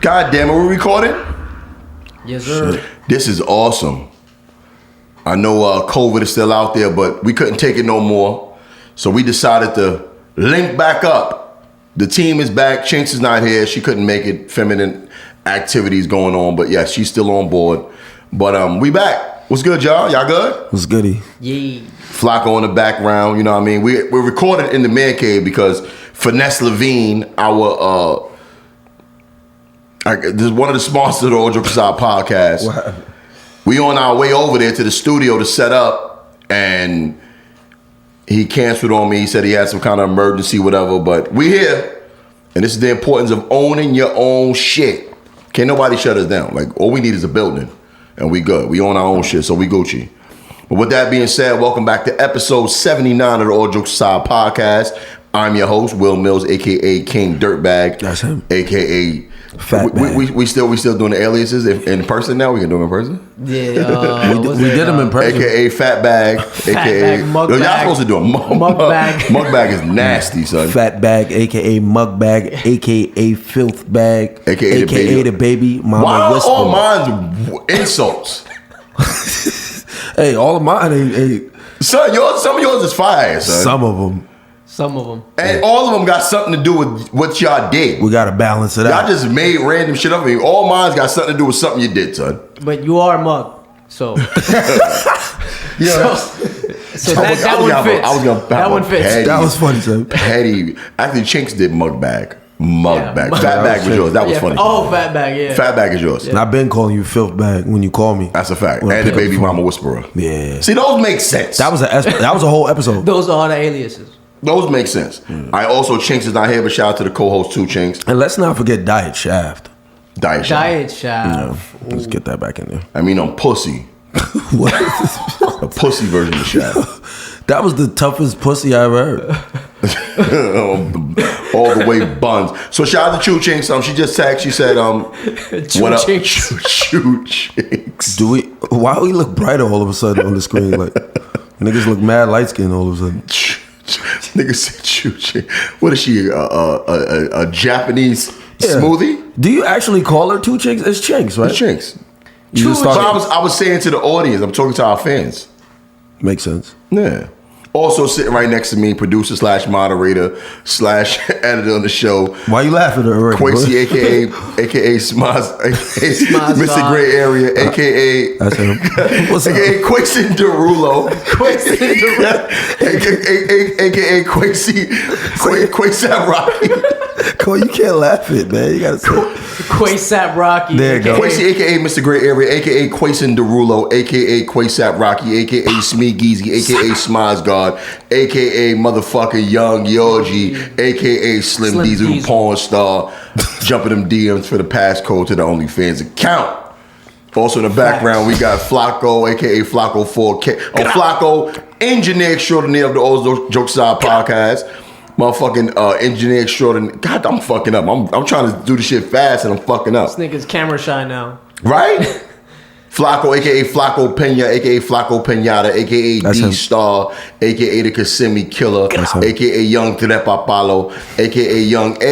God damn it, we're recording? Yes, sir. Shit. This is awesome. I know COVID is still out there, but we couldn't take it no more. So we decided to link back up. The team is back. Chinks is not here. She couldn't make it. Feminine activities going on. But yeah, she's still on board. But we back. What's good, y'all? Y'all good? What's goody? Yeah. Flacco in the background. You know what I mean? We're recording in the man cave because Finesse Levine, this is one of the sponsors of the All Jokes Aside podcast. What? We on our way over there to the studio to set up, and he canceled on me. He said he had some kind of emergency, whatever. But we here, and this is the importance of owning your own shit. Can't nobody shut us down. Like, all we need is a building, and we good. We own our own shit, so we Gucci. But with that being said, welcome back to episode 79 of the All Jokes Aside podcast. I'm your host, Will Mills, a.k.a. King Dirtbag. That's him. A.k.a. Fat bag. We still doing the aliases in person now? We can do them in person? Yeah. we did them in person. AKA Fat Bag. Bag, Mug Y'all Bag. supposed to do a Mug Bag. Mug Bag is nasty, son. Fat bag, aka mug bag, aka filth bag, AKA the baby. Mama Why whisper. all mine's insults? Hey, all of mine ain't Son, some of yours is fire, son. some of them. And all of them got something to do with what y'all did. We gotta balance it Y'all out. just made random shit up. I mean, all mine's got something to do with something you did, son. But you are a mug, so. Yeah. So that one fits. That one fits. That was funny, son. Petty. Actually, Chinks did Mug Bag. Fat Bag was yours. That was funny. Oh, Fat Bag, yeah. Fat Bag is yours. And I've been calling you filth bag when you call me. That's a fact. When I And the pick up baby the phone. mama whisperer. Yeah. See, those make sense. That was a whole episode. Those are all the aliases. Those make sense. I also, Chinks is not here, but shout out to the co-host too, Chinks. And let's not forget Diet Shaft. Diet Shaft. Yeah, let's get that back in there. I mean, I'm pussy. What? A pussy version of Shaft. That was the toughest pussy I ever heard. All the way buns. So shout out to Chew Chinks. She just texted. She said, what up? Chew Chinks. Why we look brighter all of a sudden on the screen? Like niggas look mad light skinned all of a sudden. Nigga said Chew Chinks. What is she? A Japanese smoothie? Do you actually call her two Chinks? It's Chinks, right? It's Chinks. You just So started- I was saying to the audience, I'm talking to our fans. Makes sense. Yeah. Also sitting right next to me, producer / moderator / editor on the show. Why you laughing already? Quasi, aka Smaz, aka Mr. Gray Area, aka That's him. What's up? aka Quasi Derulo, aka Quasi Rocky. Cole, you can't laugh it, man. You gotta say Quasap Rocky. There you go. Quasi, aka Mr. Gray Area, aka Quasi Derulo, aka Quasap Rocky, aka Smee Geezy, aka Smaz God, aka motherfucking Young Yogi, aka Slim Diesel porn star, jumping them DMs for the passcode to the OnlyFans account. Also in the background, we got Flacco, aka Flacco 4K. Flacco, engineer extraordinaire of the All Jokes Aside podcast. Motherfucking engineer extraordinaire. God, I'm fucking up. I'm trying to do the shit fast and I'm fucking up. This nigga's camera shy now. Right? Flacco, aka Flacco Pena, aka Flacco Pinata, aka D-Star, aka the Kissimmee Killer, aka Young Trepa Palo, aka Young aka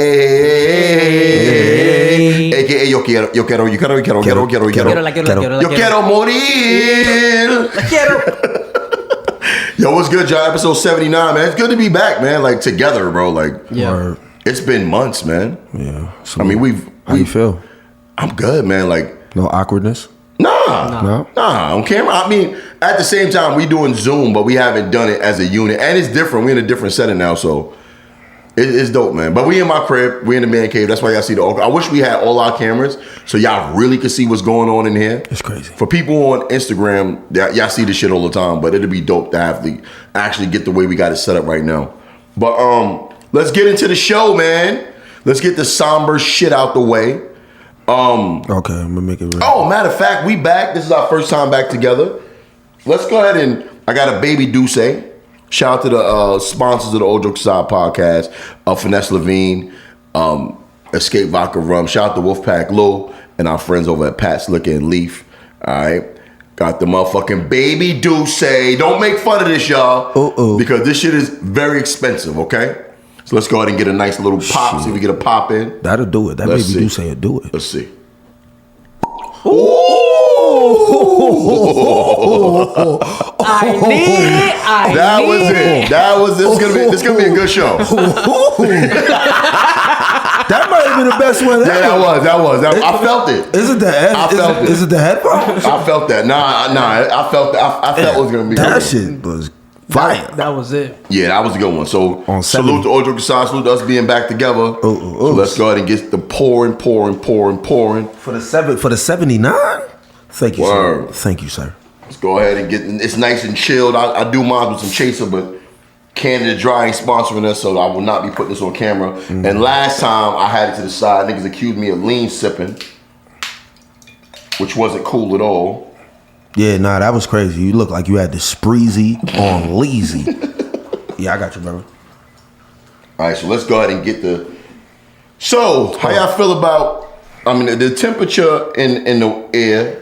Yo quiero morir. Yo, what's good, y'all? Episode 79, man. It's good to be back, man. Like, together, bro. Like, it's been months, man. Yeah. So I mean, how you feel? I'm good, man. Like, no awkwardness? Nah, on camera. I mean, at the same time, we doing Zoom, but we haven't done it as a unit. And it's different. We're in a different setting now, so it's dope, man. But we in my crib. We in the man cave. That's why y'all see the... I wish we had all our cameras so y'all really could see what's going on in here. It's crazy. For people on Instagram, y'all see this shit all the time, but it'd be dope to have to actually get the way we got it set up right now. But let's get into the show, man. Let's get the somber shit out the way. Okay, I'm gonna make it real. Oh, matter of fact, we back. This is our first time back together. Let's go ahead and I got a baby Duce. Shout out to the sponsors of the All Jokes Aside podcast, Finesse Levine, Escape Vodka Rum. Shout out to Wolfpack Lou and our friends over at Pat's Liquor and Leaf. All right. Got the motherfucking baby Duce. Don't make fun of this, y'all. Uh-oh. Because this shit is very expensive, okay? So let's go ahead and get a nice little pop. Shit. See if we get a pop in. That'll do it. That baby do say it. Do it. Let's see. I need it. That was it. This gonna be a good show. That might have been the best one ever. Yeah, that was. I felt it. Is it the head? Is it the headphones? I felt that. Nah. I felt that. I felt it was gonna be that shit was fire. That was it. Yeah, that was a good one. So salute to Outrage, salute to us being back together. So let's go ahead and get the pouring. For the 79? Thank you, sir. Thank you, sir. Let's go ahead and get it's nice and chilled. I do mine with some chaser, but Canada Dry ain't sponsoring us, so I will not be putting this on camera. Mm-hmm. And last time I had it to the side, niggas accused me of lean sipping, which wasn't cool at all. Yeah, nah, that was crazy. You look like you had the spreezy on leezy. Yeah, I got you, brother. All right, so let's go ahead and get the. So, how y'all feel about? I mean, the temperature in the air,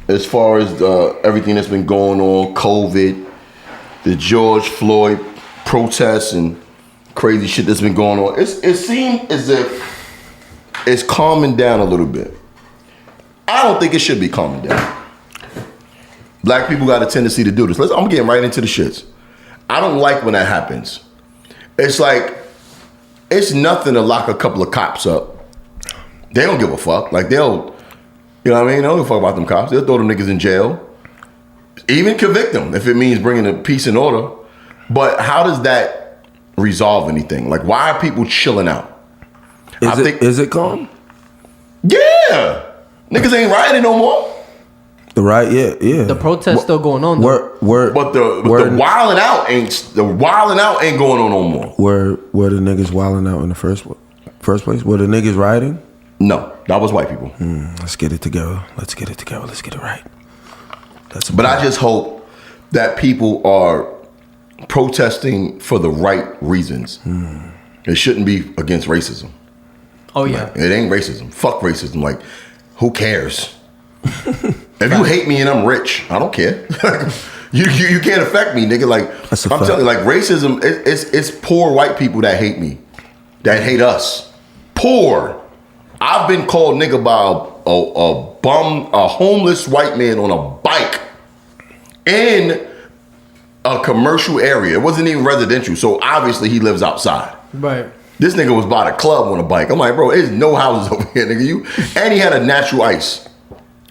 as far as everything that's been going on, COVID, the George Floyd protests and crazy shit that's been going on. It seemed as if it's calming down a little bit. I don't think it should be calming down. Black people got a tendency to do this. I'm getting right into the shits. I don't like when that happens. It's like, it's nothing to lock a couple of cops up. They don't give a fuck. Like, they'll, you know what I mean? They don't give a fuck about them cops. They'll throw them niggas in jail. Even convict them if it means bringing the peace and order. But how does that resolve anything? Like, why are people chilling out? Is it calm? Yeah. Niggas ain't rioting no more. The riot, yeah. The protest still going on though. But the wilding out ain't going on no more. Were the niggas wilding out in the first place? Were the niggas rioting? No, that was white people. Let's get it together. Let's get it right. But I just hope that people are protesting for the right reasons. It shouldn't be against racism. Oh yeah. Like, it ain't racism. Fuck racism. Like, who cares? If you hate me and I'm rich, I don't care. you can't affect me, nigga. Like, I'm telling you, like, racism, it's poor white people that hate me, that hate us. Poor. I've been called nigga by a homeless white man on a bike in a commercial area. It wasn't even residential, so obviously he lives outside. Right. This nigga was by the club on a bike. I'm like, bro, there's no houses over here, nigga. And he had a natural ice.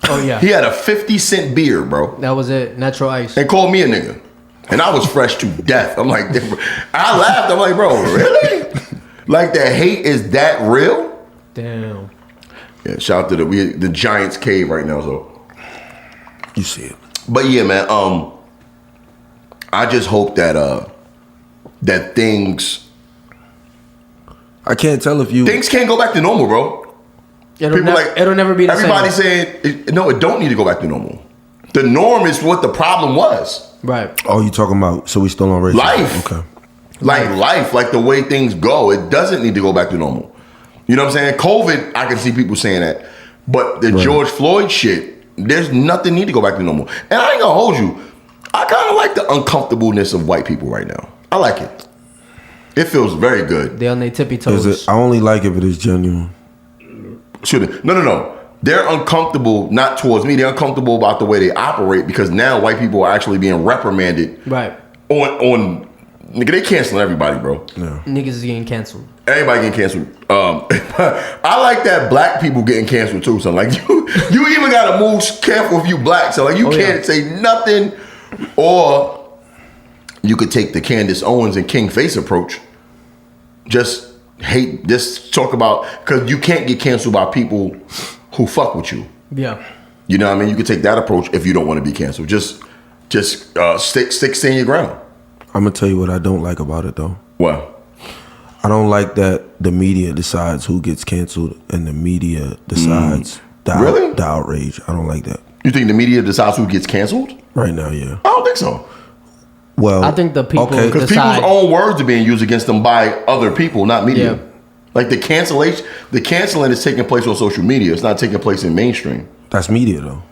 Oh yeah. He had a 50-cent beer, bro. That was it. Natural ice. And called me a nigga. And I was fresh to death. I'm like, I laughed. I'm like, bro, really? Like, the hate is that real? Damn. Yeah, shout out to the Giants cave right now, so. You see it. But yeah, man, I just hope that that things. I can't tell if you. Things can't go back to normal, bro. It'll never be the same. Everybody's saying, no, it don't need to go back to normal. The norm is what the problem was. Right. Oh, you talking about, so we still on racism? Life. Okay. Life, like the way things go, it doesn't need to go back to normal. You know what I'm saying? COVID, I can see people saying that. But the George Floyd shit, there's nothing need to go back to normal. And I ain't gonna hold you. I kind of like the uncomfortableness of white people right now. I like it. It feels very good. They on their tippy toes. I only like if it is genuine. No. They're uncomfortable, not towards me. They're uncomfortable about the way they operate because now white people are actually being reprimanded. Right. On nigga, they canceling everybody, bro. Yeah. Niggas is getting canceled. Everybody getting canceled. I like that black people getting canceled too. So like you even gotta move careful if you black. So like you can't say nothing, or you could take the Candace Owens and King Face approach. Just talk about, because you can't get canceled by people who fuck with you. Yeah. You know what I mean? You could take that approach if you don't want to be canceled. Just stay your ground. I'm gonna tell you what I don't like about it though. What? I don't like that the media decides who gets canceled and the media decides the outrage. I don't like that. You think the media decides who gets canceled? Right now, yeah. I don't think so. Well, I think the people because people's own words are being used against them by other people, not media. Yeah. Like the canceling is taking place on social media. It's not taking place in mainstream. That's media though.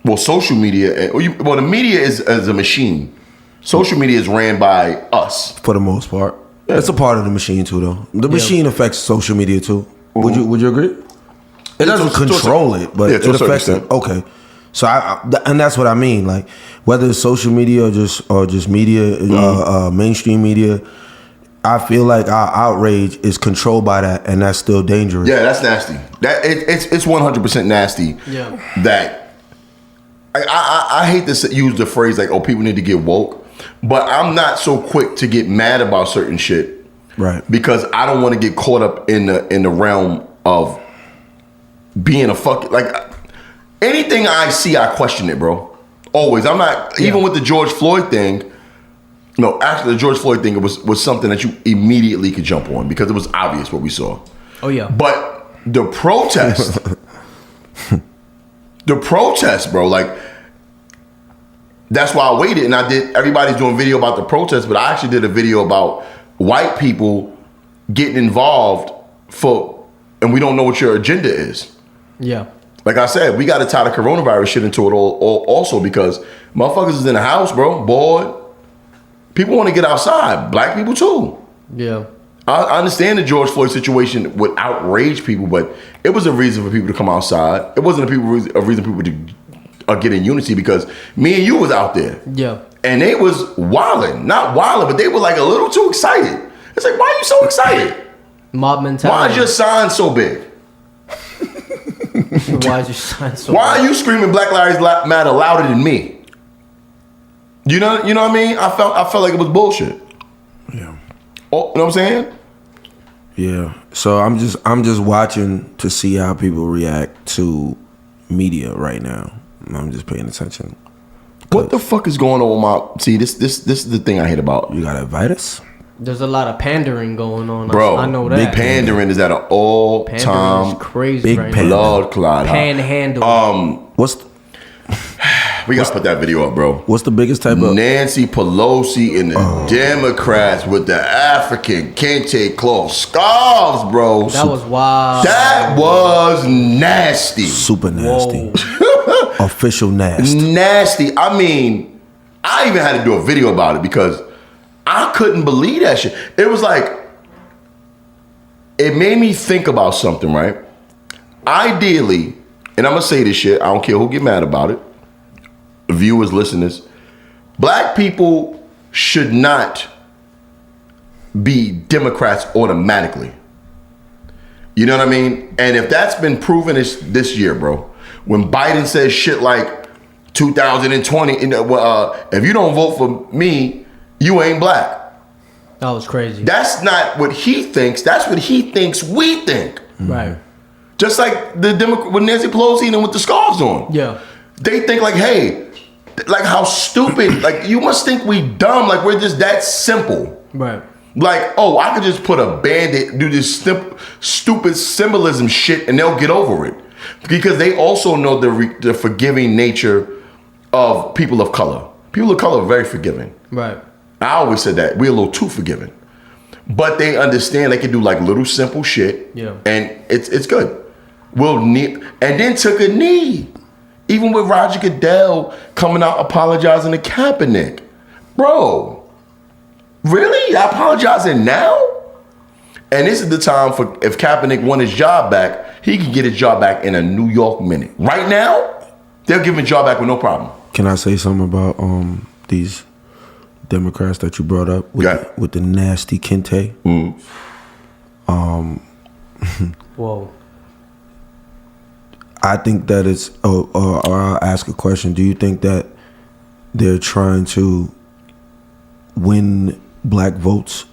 Well, social media, the media is a machine. Social media is ran by us. For the most part. It's a part of the machine too, though. The machine affects social media too. Would you agree? It doesn't control it, but it affects it. Okay, so and that's what I mean. Like whether it's social media or just media, mainstream media, I feel like our outrage is controlled by that, and that's still dangerous. Yeah, that's nasty. It's 100% nasty. Yeah. That I hate to use the phrase like, oh, people need to get woke, but I'm not so quick to get mad about certain shit, right? Because I don't want to get caught up in the realm of being a like anything I see, I question it, bro. Always. I'm not even with the George Floyd thing. No, actually, the George Floyd thing was something that you immediately could jump on because it was obvious what we saw. Oh yeah. But the protest, bro, like that's why I waited and I did. Everybody's doing video about the protest, but I actually did a video about white people getting involved and we don't know what your agenda is. Yeah. Like I said, we got to tie the coronavirus shit into it all also because motherfuckers is in the house, bro, bored. People want to get outside. Black people too. Yeah. I understand the George Floyd situation would outrage people, but it was a reason for people to come outside. It wasn't a reason people to get in unity because me and you was out there. Yeah. And they was wilding. Not wilding, but they were like a little too excited. It's like, why are you so excited? Mob mentality. Why is your sign so big? Why is your sign so Why are you screaming Black Lives Matter louder than me? You know what I mean? I felt like it was bullshit. Yeah. Oh, you know what I'm saying? Yeah. So I'm just watching to see how people react to media right now. I'm just paying attention. What the fuck is going on with my? See, this is the thing I hate about. You got to invite us? There's a lot of pandering going on. Bro, I know that. Big pandering is at an all-time crazy big blood clot. Panhandle. We gotta put that video up, bro. What's the biggest type of Nancy Pelosi and the Democrats with the African kente cloth scarves, bro. That was wild. That was nasty. Super nasty. Official nasty. Nasty. I mean, I even had to do a video about it because I couldn't believe that shit. It was like, it made me think about something, right? Ideally, and I'm gonna say this shit, I don't care who get mad about it, viewers, listeners, black people should not be Democrats automatically. You know what I mean? And if that's been proven this year, bro, when Biden says shit like 2020, if you don't vote for me, you ain't black. That was crazy. That's not what he thinks. That's what he thinks we think. Right. Just like the Democrat with Nancy Pelosi and with the scarves on. Yeah. They think like, hey, like how stupid, like you must think we dumb, like we're just that simple. Right. Like, oh, I could just put a Band-Aid, do this stupid symbolism shit and they'll get over it. Because they also know the forgiving nature of people of color. People of color are very forgiving. Right. I always said that. We're a little too forgiving. But they understand they can do like little simple shit. Yeah. And it's good. And then took a knee. Even with Roger Goodell coming out apologizing to Kaepernick. Bro, really? Y'all apologizing now? And this is the time for, if Kaepernick won his job back, he can get his job back in a New York minute. Right now, they'll give him a job back with no problem. Can I say something about these Democrats that you brought up with the nasty kente? Whoa. I think that it's, or I'll ask a question. Do you think that they're trying to win black votes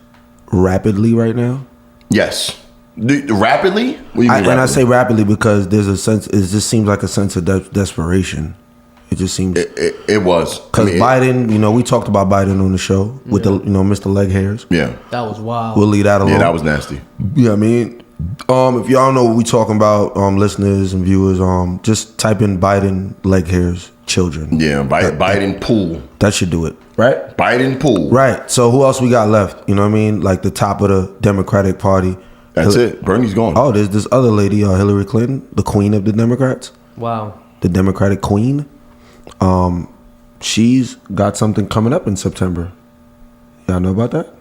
rapidly right now? Yes. Rapidly? What do you mean rapidly? And I say rapidly because there's a sense, it just seems like a sense of desperation. It just seems. It was. Because Biden, we talked about Biden on the show with the, Mr. Leg Hairs. Yeah. That was wild. We'll leave that alone. Yeah, that was nasty. Yeah, I mean, if y'all know what we talking about, listeners and viewers, just type in Biden Leg Hairs children. Yeah, Biden pool. That should do it, right? Biden pool. Right. So who else we got left? You know what I mean? Like the top of the Democratic Party. That's it. Bernie's gone. Oh, there's this other lady, Hillary Clinton, the queen of the Democrats. Wow. The Democratic queen. She's got something coming up in September. Y'all know about that?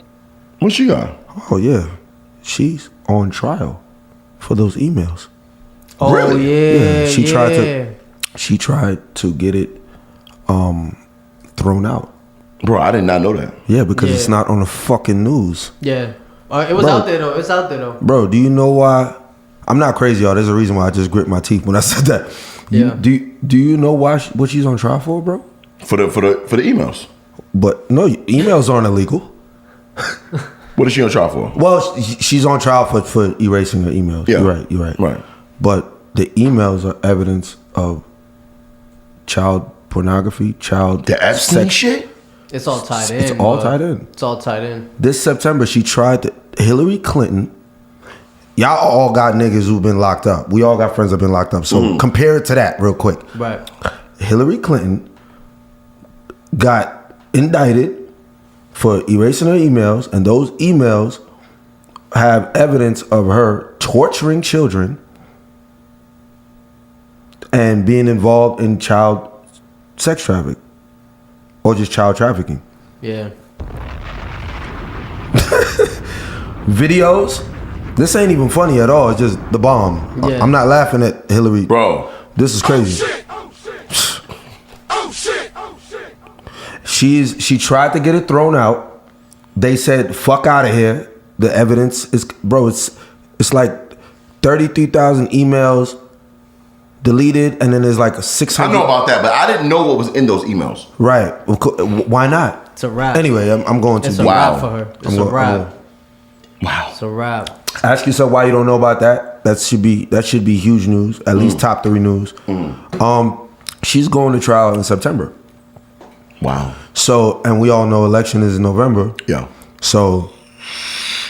What she got? Oh yeah, she's on trial for those emails. Oh really? Yeah. She tried to get it thrown out. Bro, I did not know that. Yeah, because it's not on the fucking news. Yeah. It was out there though. It's out there though. Bro, do you know why? I'm not crazy, y'all. There's a reason why I just grit my teeth when I said that. Yeah. Do you know why what she's on trial for, bro? For the emails. But no, emails aren't illegal. What is she on trial for? Well, she's on trial for erasing her emails. Yeah. You're right. Right. But the emails are evidence of child pornography, the Epstein shit? It's all tied in. It's all tied in. It's all tied in. This September, she tried to... Hillary Clinton... Y'all all got niggas who've been locked up. We all got friends that have been locked up. So compare it to that real quick. Right. Hillary Clinton got indicted for erasing her emails, and those emails have evidence of her torturing children and being involved in child sex trafficking or just child trafficking. Yeah. Videos. This ain't even funny at all. It's just the bomb. Yeah. I'm not laughing at Hillary. Bro. This is crazy. Oh shit. She tried to get it thrown out. They said, fuck out of here. The evidence is, bro, it's like 33,000 emails deleted, and then there's like 600. I know about that, but I didn't know what was in those emails. Right. Why not? It's a wrap. Anyway, I'm going to. It's a wrap for her. It's a wrap. Wow. It's a wrap. Ask yourself why you don't know about that. That should be huge news. At least top 3 news. She's going to trial in September. Wow. So, and we all know election is in November. Yeah. So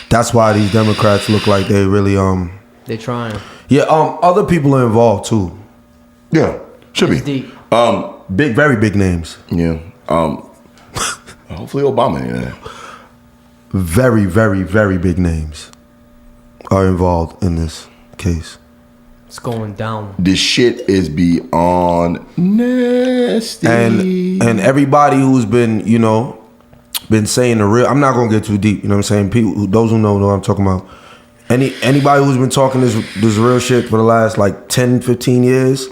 that's why these Democrats look like they really They trying. Yeah, other people are involved too. Yeah. Should It's be. deep. Very big names. Yeah. Hopefully Obama. Yeah. Very, very, very big names are involved in this case. It's going down. This shit is beyond nasty. And everybody who's been saying the real, I'm not gonna get too deep, you know what I'm saying? People, those who know what I'm talking about. Anybody who's been talking this real shit for the last like 10, 15 years,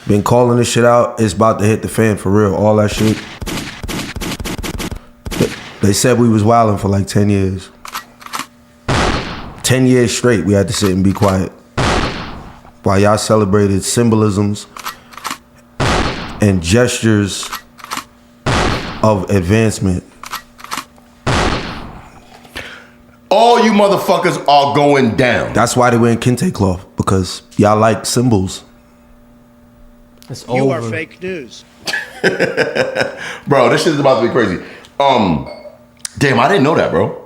been calling this shit out, it's about to hit the fan for real. All that shit. They said we was wilding for like 10 years. 10 years straight, we had to sit and be quiet. While y'all celebrated symbolisms and gestures of advancement. All you motherfuckers are going down. That's why they wearing kente cloth, because y'all like symbols. It's You over. are fake news. Bro, this shit is about to be crazy. Damn, I didn't know that, bro.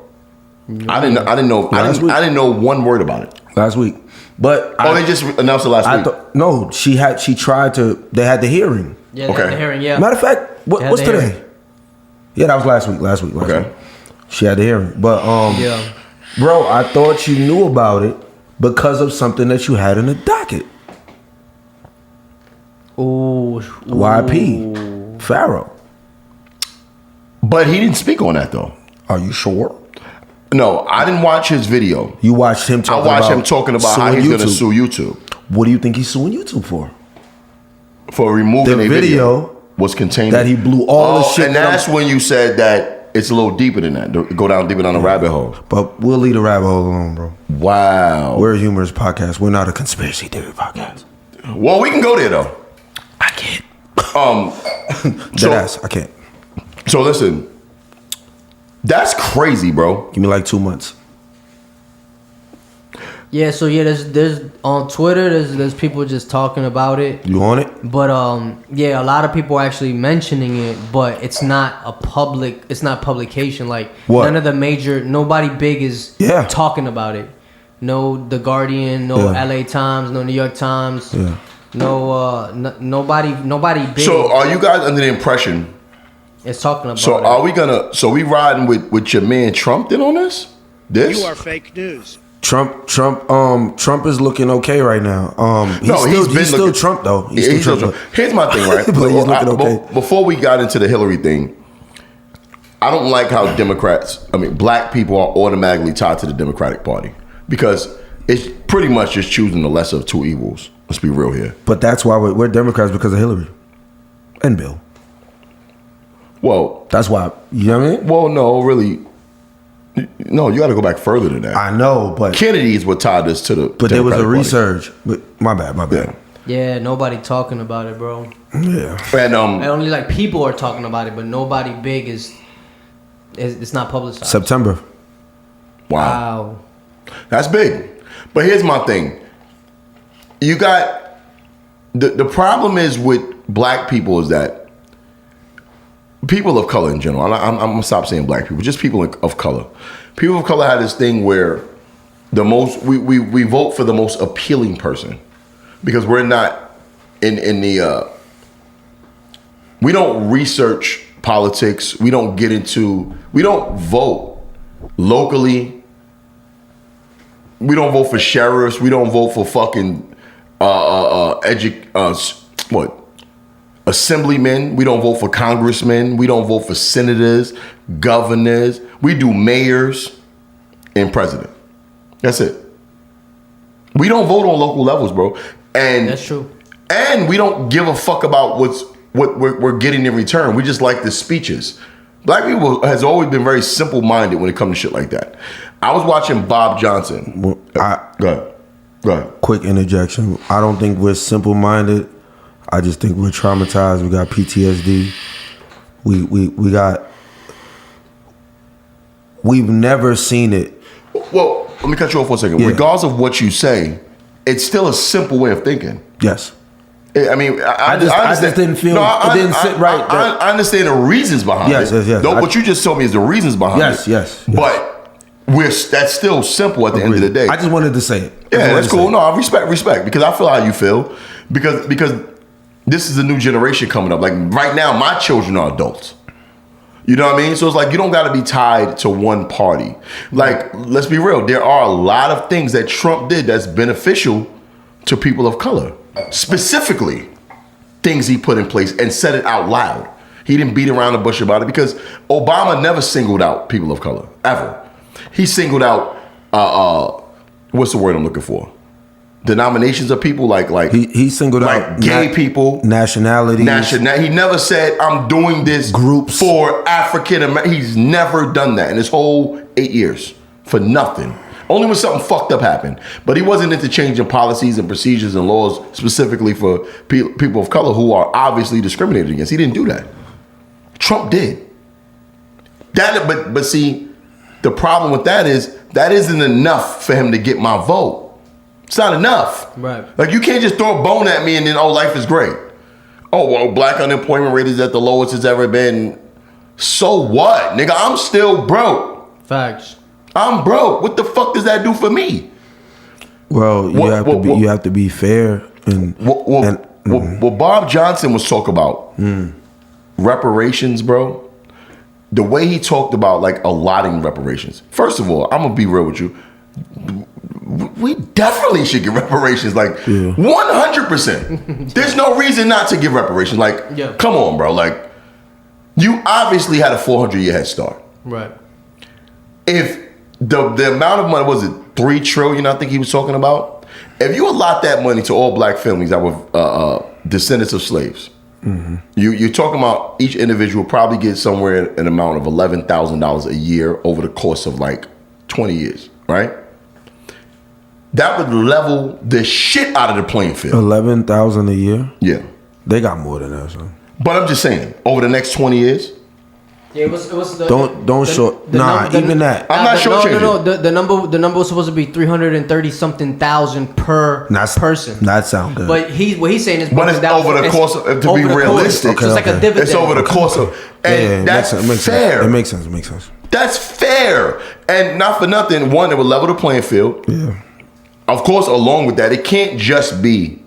I didn't know one word about it. Last week. But they just announced it last week. No, she tried to, they had the hearing. Yeah, Okay. the hearing, yeah. Matter of fact, what's today? Hearing. Yeah, that was last week. Okay. She had the hearing. But Yeah. bro, I thought you knew about it because of something that you had in the docket. Ooh. YP. Pharaoh. But he didn't speak on that though. Are you sure? No, I didn't watch his video. You watched him talking about I watched him talking about how he's going to sue YouTube. What do you think he's suing YouTube for? For removing The a video was contained that he blew all the shit. And that's when you said that it's a little deeper than that. Go down deeper down the rabbit hole. But we'll leave the rabbit hole alone, bro. Wow. We're a humorous podcast. We're not a conspiracy theory podcast. Well, we can go there though. I can't. I can't. So listen. That's crazy, bro. Give me like 2 months. Yeah, so yeah, there's on Twitter there's people just talking about it. You on it? But yeah, a lot of people are actually mentioning it, but it's not publication. Like What? none of the nobody big is talking about it. No The Guardian, no LA Times, no New York Times. Yeah. No nobody big. So are you guys under the impression? It's talking about So it. are we gonna? So we riding with your man Trump then on this? You are fake news. Trump is looking okay right now. He's still Trump though. He's still Trump. Here's my thing, right? But he's looking okay. Before we got into the Hillary thing, I don't like how black people are automatically tied to the Democratic Party because it's pretty much just choosing the lesser of two evils. Let's be real here. But that's why we're Democrats, because of Hillary and Bill. Well, that's why. You know what I mean? Well, no, really. No, you got to go back further than that. I know, but Kennedy is what tied us to the. But there was a resurge. But my bad. Yeah, nobody talking about it, bro. Yeah, and only like people are talking about it, but nobody big is. It's not publicized. September. Wow, that's big. But here's my thing. You got the problem is with black people is that. People of color in general. I'm gonna stop saying black people. Just people of color. People of color have this thing where we vote for the most appealing person because we're not in the. We don't research politics. We don't vote locally. We don't vote for sheriffs. We don't vote for fucking assemblymen. We don't vote for congressmen. We don't vote for senators, governors. We do mayors and president. That's it. We don't vote on local levels, bro. And that's true. And we don't give a fuck about what we're getting in return. We just like the speeches. Black people has always been very simple-minded when it comes to shit like that. I was watching Bob Johnson. Go ahead. Quick interjection. I don't think we're simple-minded. I just think we're traumatized. We got PTSD. We've never seen it. Well, let me cut you off for a second. Yeah. Regardless of what you say, it's still a simple way of thinking. Yes. I mean, I just didn't feel it didn't sit right. I understand the reasons behind it. Yes. What you just told me is the reasons behind it. Yes. But that's still simple at the end of the day. I just wanted to say it. Yeah, that's cool. No, I respect because I feel how you feel because this is a new generation coming up. Like right now, my children are adults. You know what I mean? So it's like you don't got to be tied to one party. Like, let's be real. There are a lot of things that Trump did that's beneficial to people of color. Specifically, things he put in place and said it out loud. He didn't beat around the bush about it because Obama never singled out people of color, ever. He singled out, what's the word I'm looking for? Denominations of people like he singled out gay people, nationalities. He never said I'm doing this groups for African American. He's never done that in his whole 8 years for nothing. Only when something fucked up happened. But he wasn't into changing policies and procedures and laws specifically for people of color who are obviously discriminated against. He didn't do that. Trump did. But see, the problem with that is that isn't enough for him to get my vote. It's not enough. Right. Like you can't just throw a bone at me and then, life is great. Oh, well, black unemployment rate is at the lowest it's ever been. So what? Nigga, I'm still broke. Facts. I'm broke. What the fuck does that do for me? Well, you have to be fair and what Bob Johnson was talking about, reparations, bro. The way he talked about like allotting reparations. First of all, I'm gonna be real with you. We definitely should give reparations, like 100%. There's no reason not to give reparations. Like, come on, bro. Like, you obviously had a 400-year head start. Right. If the amount of money, was it $3 trillion? I think he was talking about. If you allot that money to all black families that were descendants of slaves, you're talking about each individual probably gets somewhere an amount of $11,000 a year over the course of like 20 years, right? That would level the shit out of the playing field. 11,000 a year? Yeah. They got more than that, so. But I'm just saying, over the next 20 years. Yeah, it was the even that. I'm not shortchanging. No. The number was supposed to be 330 something thousand per person. That sounds good. But what he's saying is, but it's over the course of, to be realistic. It's like a dividend. It's over the course of, and that's fair. It makes sense. That's fair, and not for nothing. One, it would level the playing field. Yeah. Of course, along with that, it can't just be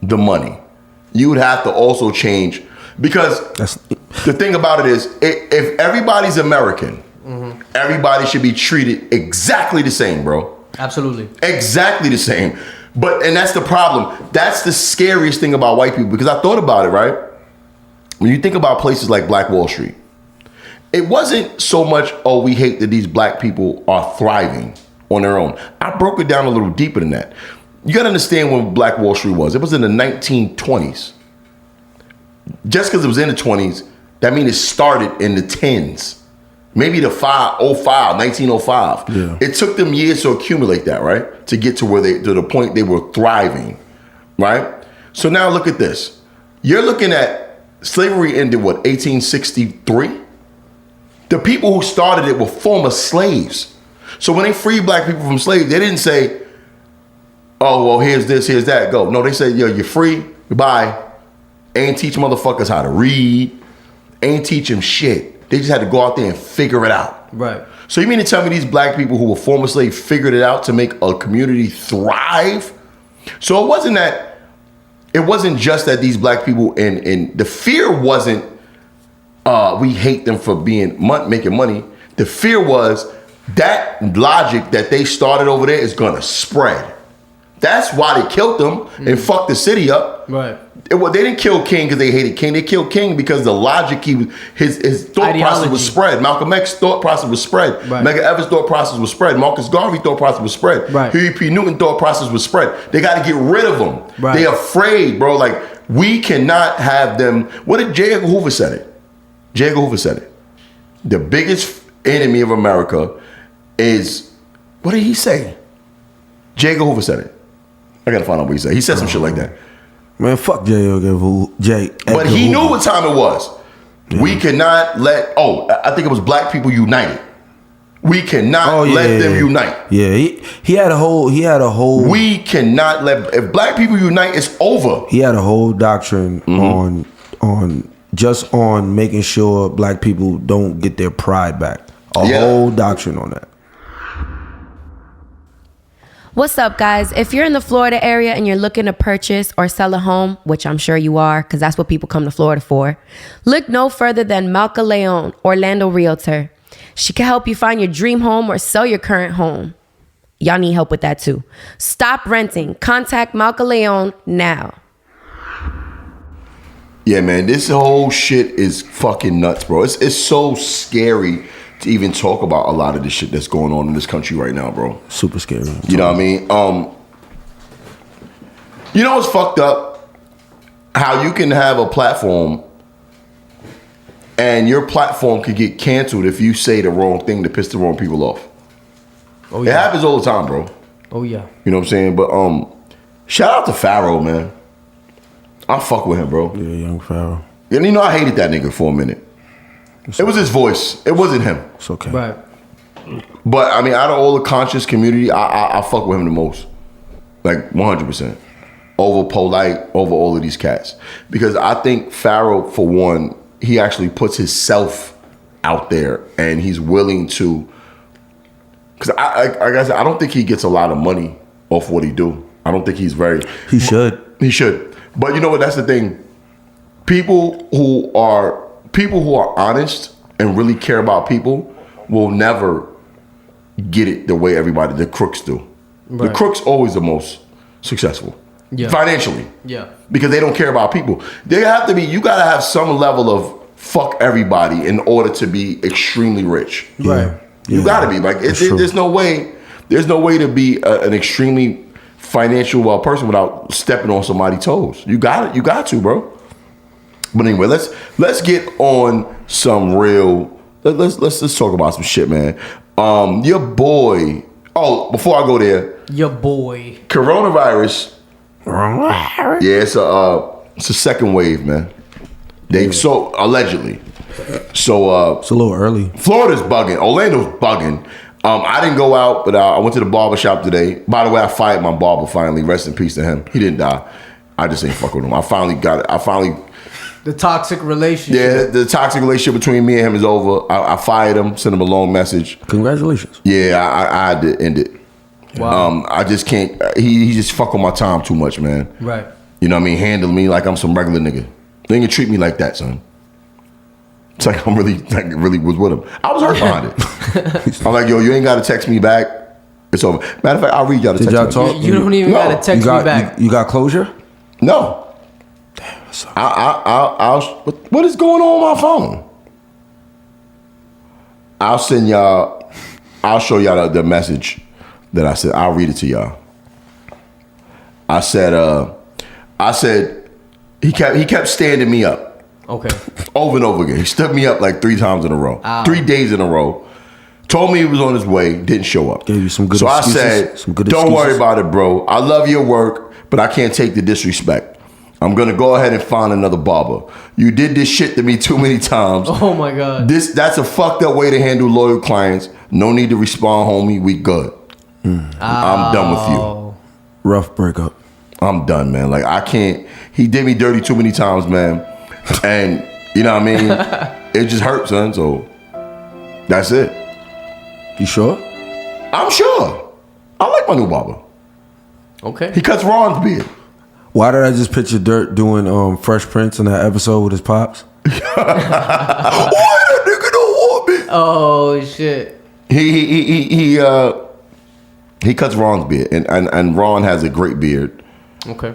the money. You would have to also change, because the thing about it is, if everybody's American, everybody should be treated exactly the same, bro. Absolutely. Exactly the same. And that's the problem. That's the scariest thing about white people, because I thought about it, right? When you think about places like Black Wall Street, it wasn't so much, oh, we hate that these black people are thriving on their own. I broke it down a little deeper than that. You got to understand when Black Wall Street was. It was in the 1920s. Just because it was in the 20s, that means it started in the 10s. Maybe the 1905. Yeah. It took them years to accumulate that, right? To get to where to the point they were thriving, right? So now look at this. You're looking at slavery ended, 1863? The people who started it were former slaves. So when they freed black people from slaves, they didn't say, oh, well, here's this, here's that, go. No, they said, yo, you're free, goodbye. Ain't teach motherfuckers how to read. Ain't teach them shit. They just had to go out there and figure it out. Right. So you mean to tell me these black people who were former slaves figured it out to make a community thrive? So it wasn't just that these black people, and the fear wasn't, we hate them for making money. The fear was that logic that they started over there is gonna spread. That's why they killed them and fucked the city up. Right. They didn't kill King because they hated King. They killed King because the logic his thought process was spread. Malcolm X's thought process was spread. Right. Medgar Evers' thought process was spread. Marcus Garvey's thought process was spread. Right. Huey P. Newton's thought process was spread. They got to get rid of them. Right. They're afraid, bro. Like, we cannot have them. What did J. Edgar Hoover said it? J. Edgar Hoover said it. The biggest enemy of America is, what did he say? J. Edgar Hoover said it. I gotta find out what he said. He said some shit like that. Man, fuck J. Edgar Hoover. But he knew what time it was. Yeah. We cannot let, I think it was Black People United. We cannot let them unite. Yeah, he had a whole. We cannot let, if Black people unite, it's over. He had a whole doctrine on making sure black people don't get their pride back. A whole doctrine on that. What's up, guys? If you're in the Florida area and you're looking to purchase or sell a home, which I'm sure you are, because that's what people come to Florida for, look no further than Malca Leon, Orlando Realtor. She can help you find your dream home or sell your current home. Y'all need help with that too. Stop renting. Contact Malca Leon now. Yeah, man, this whole shit is fucking nuts, bro. It's so scary to even talk about a lot of this shit that's going on in this country right now, bro. Super scary. You know what I mean? You know what's fucked up? How you can have a platform and your platform could get canceled if you say the wrong thing to piss the wrong people off. Oh yeah. It happens all the time, bro. Oh yeah. You know what I'm saying? But shout out to Pharaoh, man. I fuck with him, bro. Yeah, young Pharaoh. And you know I hated that nigga for a minute. It was his voice. It wasn't him. It's okay. Right. But I mean, out of all the conscious community, I fuck with him the most. Like 100%. Over Polite, over all of these cats. Because I think Pharaoh, for one, he actually puts himself out there and he's willing to. Because I don't think he gets a lot of money off what he do. I don't think he's very. He should. He should. But you know what? That's the thing. People who are honest and really care about people will never get it the way the crooks do. Right. The crooks always the most successful. Yeah. Financially. Yeah. Because they don't care about people. You gotta have some level of fuck everybody in order to be extremely rich. Right. You gotta be. Like there's no way to be an extremely financial person without stepping on somebody's toes. You got to, bro. But anyway, let's get on some real. Let's talk about some shit, man. Your boy. Oh, before I go there, your boy. Coronavirus. Yeah, it's a second wave, man. So allegedly. So it's a little early. Florida's bugging. Orlando's bugging. I didn't go out, but I went to the barber shop today. By the way, I fired my barber finally. Rest in peace to him. He didn't die. I just ain't fuck with him. I finally got it. The toxic relationship. Yeah, the toxic relationship between me and him is over. I fired him, sent him a long message. Congratulations. Yeah, I had to end it. Wow. I just can't. He just fuck on my time too much, man. Right. You know what I mean? Handle me like I'm some regular nigga. They ain't gonna treat me like that, son. It's like I'm really was with him. I was hurt behind it. I'm like, yo, you ain't gotta text me back. It's over. Matter of fact, I'll read y'all the text. Did y'all talk? You don't even gotta text me back. You got closure? No. Damn, what is going on my phone? I'll send y'all. I'll show y'all the message that I said. I'll read it to y'all. I said he kept standing me up. Okay. Over and over again. He stood me up like 3 times in a row. 3 days in a row. Told me he was on his way. Didn't show up. Gave you some good so excuses. I said, don't worry about it, bro. I love your work, but I can't take the disrespect. I'm going to go ahead and find another barber. You did this shit to me too many times. Oh, my God. That's a fucked up way to handle loyal clients. No need to respond, homie. We good. I'm done with you. Rough breakup. I'm done, man. Like, I can't. He did me dirty too many times, man. And, you know what I mean? It just hurts, son. So, that's it. You sure? I'm sure. I like my new barber. Okay. He cuts Ron's beard. Why did I just picture Dirt doing Fresh Prince in that episode with his pops? Why that nigga don't want me? Oh shit. He cuts Ron's beard, and Ron has a great beard. Okay.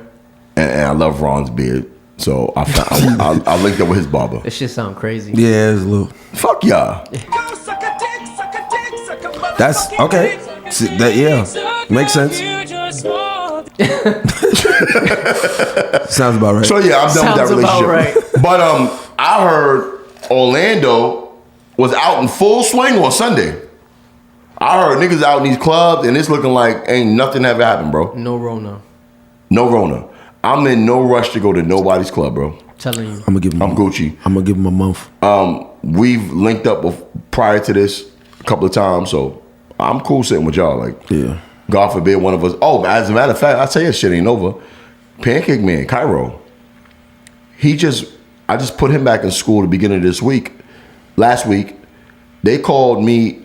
And I love Ron's beard, so I linked up with his barber. This shit sound crazy. Yeah, it's a little. Fuck y'all. That's okay. See, that makes sense. Sounds about right. So yeah, I'm done with that relationship. Right. But I heard Orlando was out in full swing on Sunday. I heard niggas out in these clubs, and it's looking like ain't nothing ever happened, bro. No Rona. No Rona. I'm in no rush to go to nobody's club, bro. Telling you. I'm Gucci. I'm gonna give him a month. We've linked up prior to this a couple of times, so I'm cool sitting with y'all. Like, yeah. God forbid one of us. Oh, as a matter of fact, I tell you, shit ain't over. Pancake Man, Cairo. I just put him back in school the beginning of this week. Last week, they called me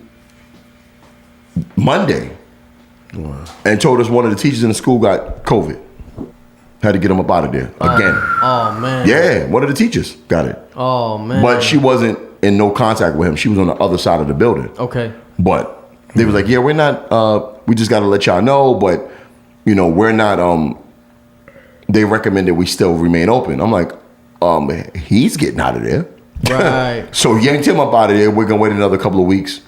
Monday and told us one of the teachers in the school got COVID. Had to get him up out of there again. Oh man. Yeah, one of the teachers got it. Oh man. But she wasn't in no contact with him. She was on the other side of the building. Okay. But they was like, yeah, we're not. We just got to let y'all know, but we're not. They recommended we still remain open. I'm like, he's getting out of there. Right. So yanked him up out of there. We're gonna wait another couple of weeks.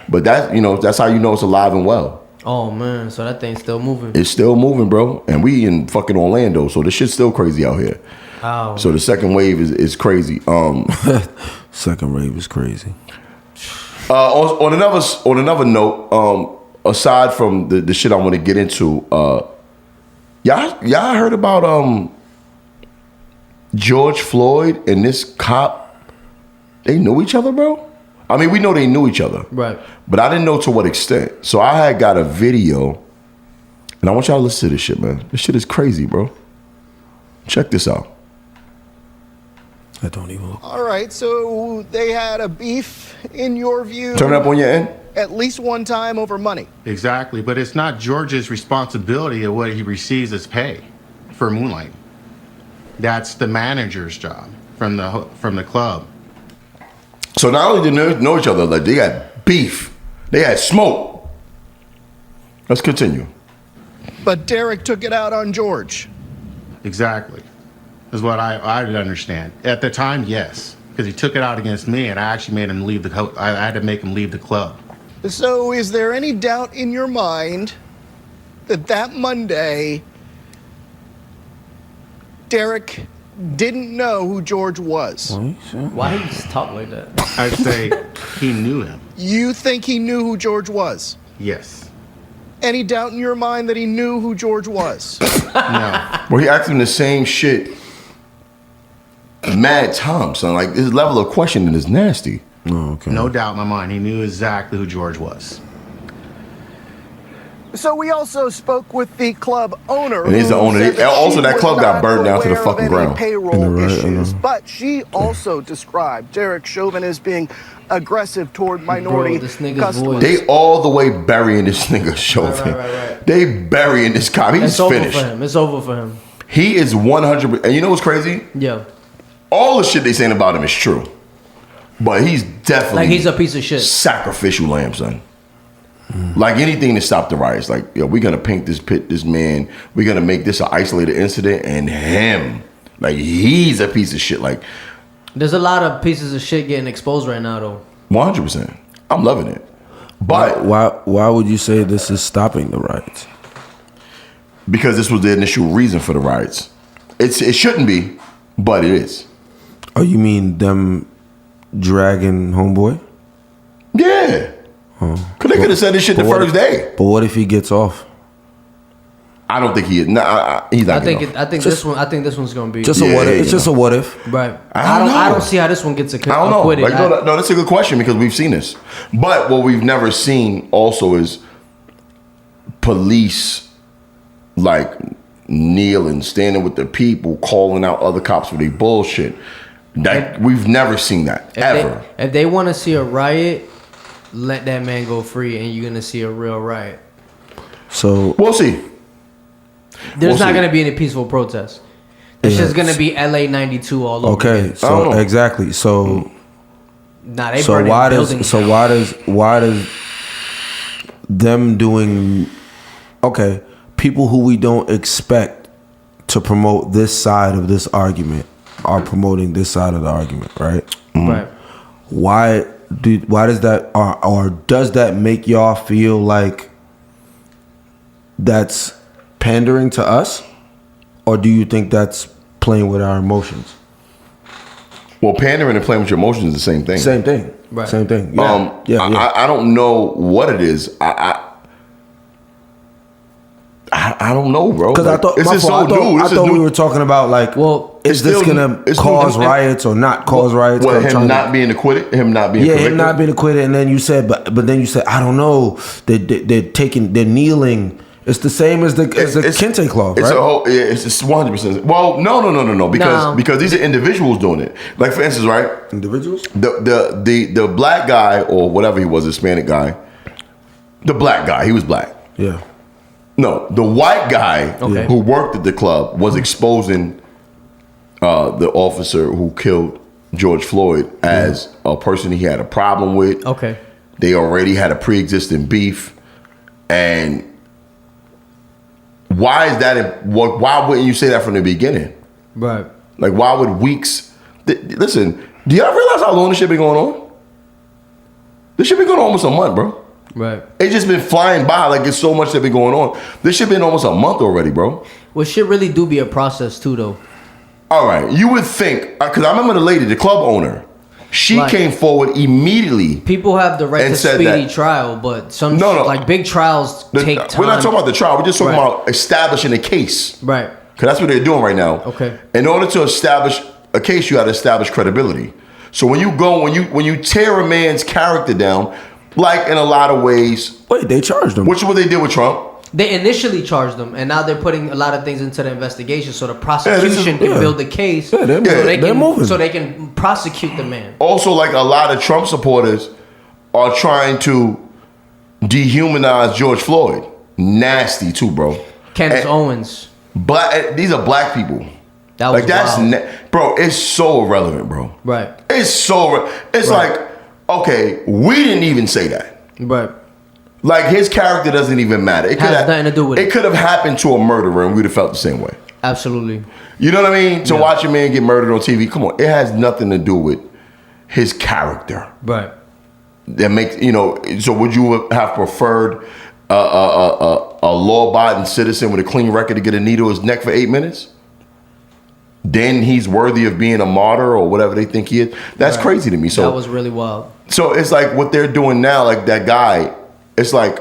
But that's how you know it's alive and well. Oh man, so that thing's still moving. It's still moving, bro. And we in fucking Orlando, so this shit's still crazy out here. Oh. So the second wave is crazy. Second wave is crazy. On another note, aside from the shit I want to get into, y'all heard about George Floyd and this cop? They knew each other, bro. I mean, we know they knew each other, right? But I didn't know to what extent. So I had got a video, and I want y'all to listen to this shit, man. This shit is crazy, bro. Check this out. I don't even. All right, so they had a beef, in your view. Turn it up on your end. At least one time over money. Exactly, but it's not George's responsibility of what he receives as pay for moonlighting. That's the manager's job from the club. So not only did they know each other, like they had beef, they had smoke. Let's continue. But Derek took it out on George. Exactly, is what I did understand at the time. Yes, because he took it out against me, and I actually made him leave I had to make him leave the club. So, is there any doubt in your mind that Monday, Derek didn't know who George was? Why did he just talk like that? I'd say he knew him. You think he knew who George was? Yes. Any doubt in your mind that he knew who George was? No. Well, he asked him the same shit mad times, son. Like, his level of questioning is nasty. Oh, okay. No doubt in my mind, he knew exactly who George was. So we also spoke with the club owner. And he's the owner. Also, that club got burned down to the fucking ground. Payroll issues, but she also described Derek Chauvin as being aggressive toward minority customers. They all the way burying this nigga Chauvin. Right. They burying this cop. He's finished. It's over for him. He is 100%. And you know what's crazy? Yeah. All the shit they saying about him is true. But he's definitely like he's a piece of shit. Sacrificial lamb, son. Like anything to stop the riots. Like, yo, we're gonna paint this man. We're gonna make this an isolated incident, and him, like, he's a piece of shit. Like, there's a lot of pieces of shit getting exposed right now, though. 100%. I'm loving it. But why would you say this is stopping the riots? Because this was the initial reason for the riots. It shouldn't be, but it is. Oh, you mean them dragging homeboy? Yeah. Because they could have said this shit the first day. But what if he gets off? I don't think he is. Nah, he's not. I think this one's gonna be just a what if. It's just a what if. Right. I don't see how this one gets acquitted. I don't know. Like, no, that's a good question because we've seen this. But what we've never seen also is police like kneeling, standing with the people, calling out other cops for their bullshit. That we've never seen that ever. If they want to see a riot, let that man go free, and you're gonna see a real riot. So we'll see. There's not going to be any peaceful protests. It's just going to be LA 92 all over. Okay, again. so exactly. So they so why does them doing people who we don't expect to promote this side of this argument are promoting this side of the argument, right? Right. Why does that or does that make y'all feel like that's pandering to us, or do you think that's playing with our emotions? Well, pandering and playing with your emotions is the same thing. Same thing. Right. Same thing. Yeah. I don't know what it is. I don't know, bro. Because I thought we were talking about like, is this gonna cause riots or not cause riots? What, him not being acquitted? Him not being him not being acquitted, and then you said, but then you said, I don't know. They're kneeling. It's the same as the Kente clause, right? It's 100%. Well, no. Because these are individuals doing it. Like for instance, right? Individuals. The black guy or whatever he was, Hispanic guy. The black guy, he was black. Yeah. No, the white guy who worked at the club was exposing the officer who killed George Floyd as a person he had a problem with. Okay. They already had a pre-existing beef, and why is that? Why wouldn't you say that from the beginning? Right. Like, why would weeks? Listen, do y'all realize how long this shit been going on? This shit been going on almost a month, bro. Right. It's just been flying by like it's so much that been going on. This shit been almost a month already, bro. Well, shit really do be a process too, though. All right, you would think, because I remember the lady, the club owner, she came forward immediately. People have the right to speedy trial, but like big trials take time. We're not talking about the trial. We're just talking about establishing a case. Right. Because that's what they're doing right now. Okay. In order to establish a case, you got to establish credibility. So when you tear a man's character down, like in a lot of ways. Wait, they charged him. Which is what they did with Trump. They initially charged them, and now they're putting a lot of things into the investigation, so the prosecution can build the case, so they can prosecute the man. Also, like a lot of Trump supporters are trying to dehumanize George Floyd. Nasty too, bro. Candace Owens. These are black people. That was wild. Bro, it's so irrelevant, bro. Right. It's like, okay, we didn't even say that. Right. Like, his character doesn't even matter. It has nothing to do with it. It could have happened to a murderer and we'd have felt the same way. Absolutely. You know what I mean? To watch a man get murdered on TV, come on. It has nothing to do with his character. Right. That makes, so would you have preferred a law-abiding citizen with a clean record to get a knee to his neck for 8 minutes? Then he's worthy of being a martyr or whatever they think he is. That's crazy to me. So that was really wild. So it's like what they're doing now, like that guy, it's like,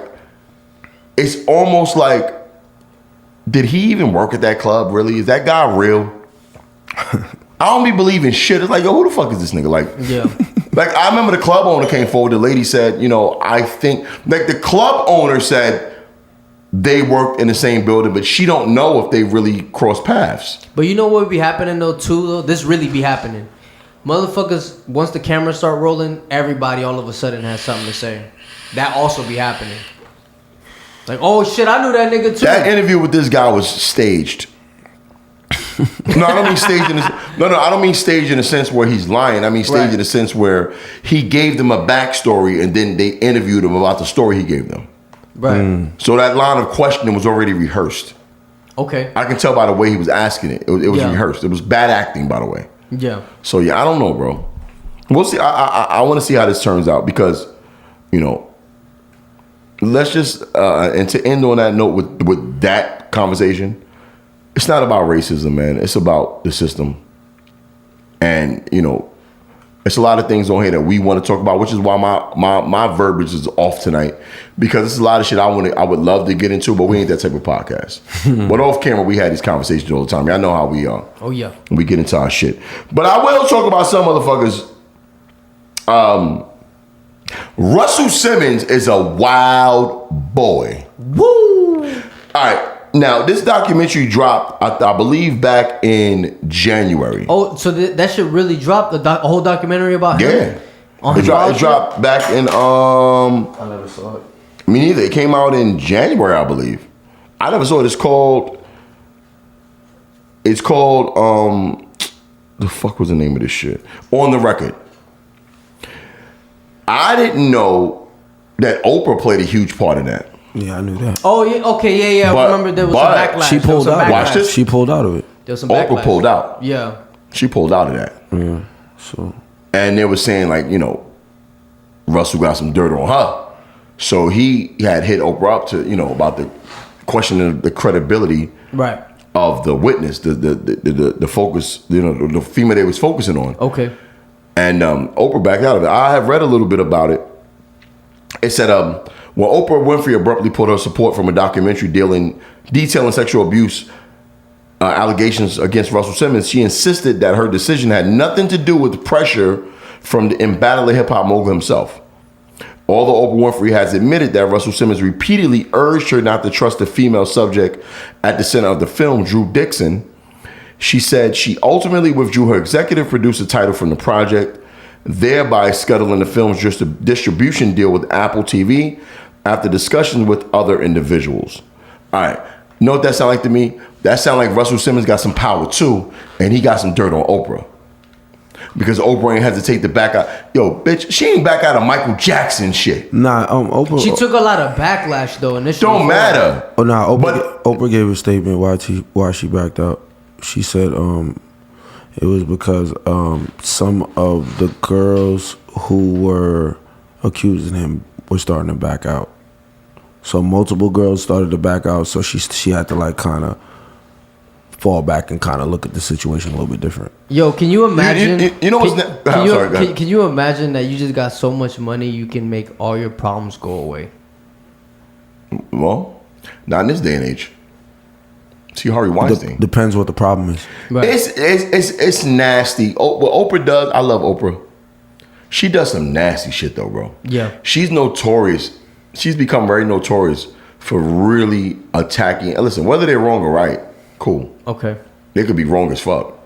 it's almost like, did he even work at that club, really? Is that guy real? I don't be believing shit. It's like, yo, who the fuck is this nigga? Like, like I remember the club owner came forward, the lady said, I think, like the club owner said they worked in the same building, but she don't know if they really crossed paths. But you know what would be happening though, too, though? This really be happening. Motherfuckers, once the cameras start rolling, everybody all of a sudden has something to say. That also be happening. Like, oh shit, I knew that nigga too. That interview with this guy was staged. No, I don't mean staged in I don't mean staged in a sense where he's lying. I mean staged in a sense where he gave them a backstory and then they interviewed him about the story he gave them. Right. So that line of questioning was already rehearsed. Okay. I can tell by the way he was asking it. It was rehearsed. It was bad acting, by the way. Yeah. So I don't know, bro. We'll see. I want to see how this turns out because let's just and to end on that note with that conversation, it's not about racism, man. It's about the system, and it's a lot of things on here that we want to talk about, which is why my verbiage is off tonight, because it's a lot of shit I would love to get into, but we ain't that type of podcast. But off camera, we had these conversations all the time. I know how we are. Oh yeah, we get into our shit. But I will talk about some motherfuckers. Russell Simmons is a wild boy. Woo! All right. Now, this documentary dropped, I believe, back in January. Oh, so that shit really dropped? A whole documentary about him? Yeah. It dropped back in, I never saw it. Me neither. It came out in January, I believe. I never saw it. It's called, the fuck was the name of this shit? On the Record. I didn't know that Oprah played a huge part in that. Yeah, I knew that. Oh, yeah. Okay, yeah. I remember there was some backlash. She pulled out. Watch this. She pulled out of it. There was some Oprah backlash. pulled out. Yeah. She pulled out of that. Yeah. So. And they were saying, like, Russell got some dirt on her. So he had hit Oprah up to, about the question of the credibility right. of the witness, the focus, the female they was focusing on. Okay. And Oprah backed out of it. I have read a little bit about it. It said, when Oprah Winfrey abruptly pulled her support from a documentary detailing sexual abuse allegations against Russell Simmons, she insisted that her decision had nothing to do with pressure from the embattled hip-hop mogul himself. Although Oprah Winfrey has admitted that Russell Simmons repeatedly urged her not to trust the female subject at the center of the film, Drew Dixon, she said she ultimately withdrew her executive producer title from the project, thereby scuttling the film's distribution deal with Apple TV after discussions with other individuals. All right. Know what that sound like to me? That sound like Russell Simmons got some power too, and he got some dirt on Oprah. Because Oprah ain't hesitate to back out. Yo, bitch, she ain't back out of Michael Jackson shit. Nah, Oprah. She took a lot of backlash though initially. Don't matter. Oh, nah, Oprah gave a statement why she backed out. She said it was because some of the girls who were accusing him were starting to back out. So multiple girls started to back out, so she had to like kind of fall back and kind of look at the situation a little bit different. Yo, can you imagine? You know what's next? Can you imagine that you just got so much money you can make all your problems go away? Well, not in this day and age. See Harvey Weinstein. Depends what the problem is. Right. It's nasty. What Oprah does, I love Oprah. She does some nasty shit though, bro. Yeah. She's notorious. She's become very notorious for really attacking. And listen, whether they're wrong or right, cool. Okay. They could be wrong as fuck.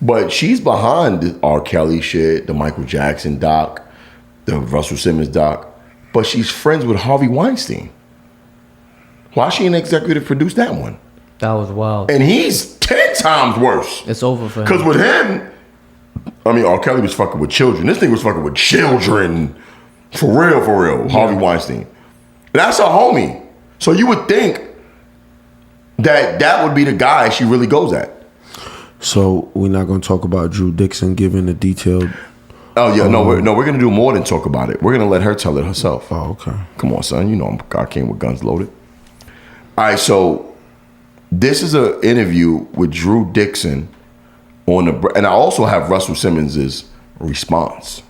But she's behind the R. Kelly shit, the Michael Jackson doc, the Russell Simmons doc. But she's friends with Harvey Weinstein. Why she ain't executive produced that one? That was wild. And he's 10 times worse. It's over for him. Because with him, I mean, R. Kelly was fucking with children. This thing was fucking with children. For real. Yeah. Harvey Weinstein. That's a homie. So you would think that would be the guy she really goes at. So we're not going to talk about Drew Dixon giving the detailed... Oh, yeah. We're going to do more than talk about it. We're going to let her tell it herself. Oh, okay. Come on, son. You know I came with guns loaded. All right, so this is an interview with Drew Dixon on the... And I also have Russell Simmons' response.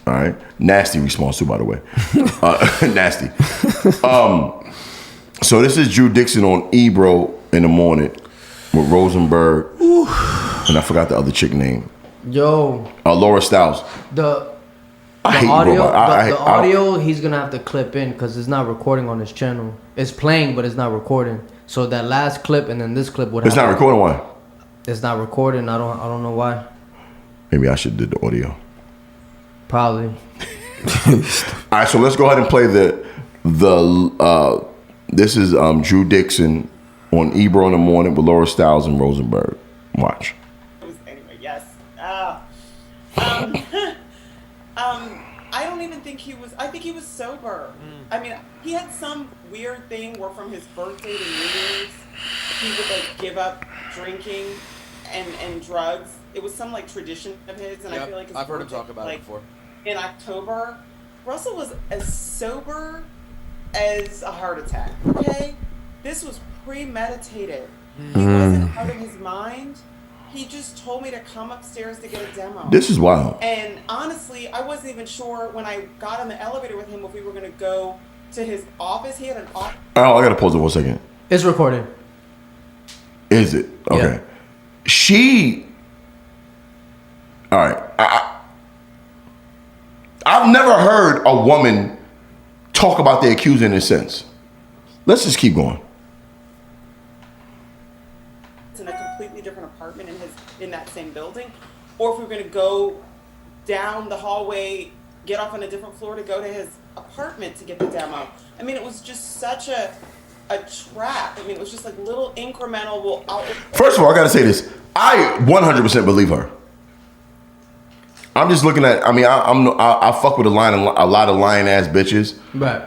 All right. Nasty response too, by the way. Nasty. So this is Drew Dixon on Ebro in the morning with Rosenberg. Ooh. And I forgot the other chick name. Yo. Laura Stiles. The audio, audio he's going to have to clip in because it's not recording on his channel. It's playing, but it's not recording. So that last clip and then this clip would It's not recording why? It's not recording. I don't know why. Maybe I should do the audio. Probably. All right, so let's go ahead and play this is Drew Dixon on Ebro in the morning with Laura Stiles and Rosenberg. Watch. Anyway, yes. I don't even think he was. I think he was sober. I mean, he had some weird thing where from his birthday to New Year's, he would like give up drinking and drugs. It was some like tradition of his, and I feel like I've heard him talk about it before. In October, Russell was as sober as a heart attack, okay? This was premeditated. He wasn't out of his mind. He just told me to come upstairs to get a demo. This is wild. And honestly, I wasn't even sure when I got in the elevator with him if we were going to go to his office. He had an office. Oh, I got to pause it 1 second. It's recorded. Is it? Okay. Yeah. All right. I've never heard a woman talk about the accuser in this sense. Let's just keep going. In a completely different apartment in that same building, or if we were going to go down the hallway, get off on a different floor to go to his apartment to get the demo. I mean, it was just such a trap. I mean, it was just like little incremental. First of all, I got to say this. I 100% believe her. I'm just looking at. I mean, I fuck with a lot of lying ass bitches. Right.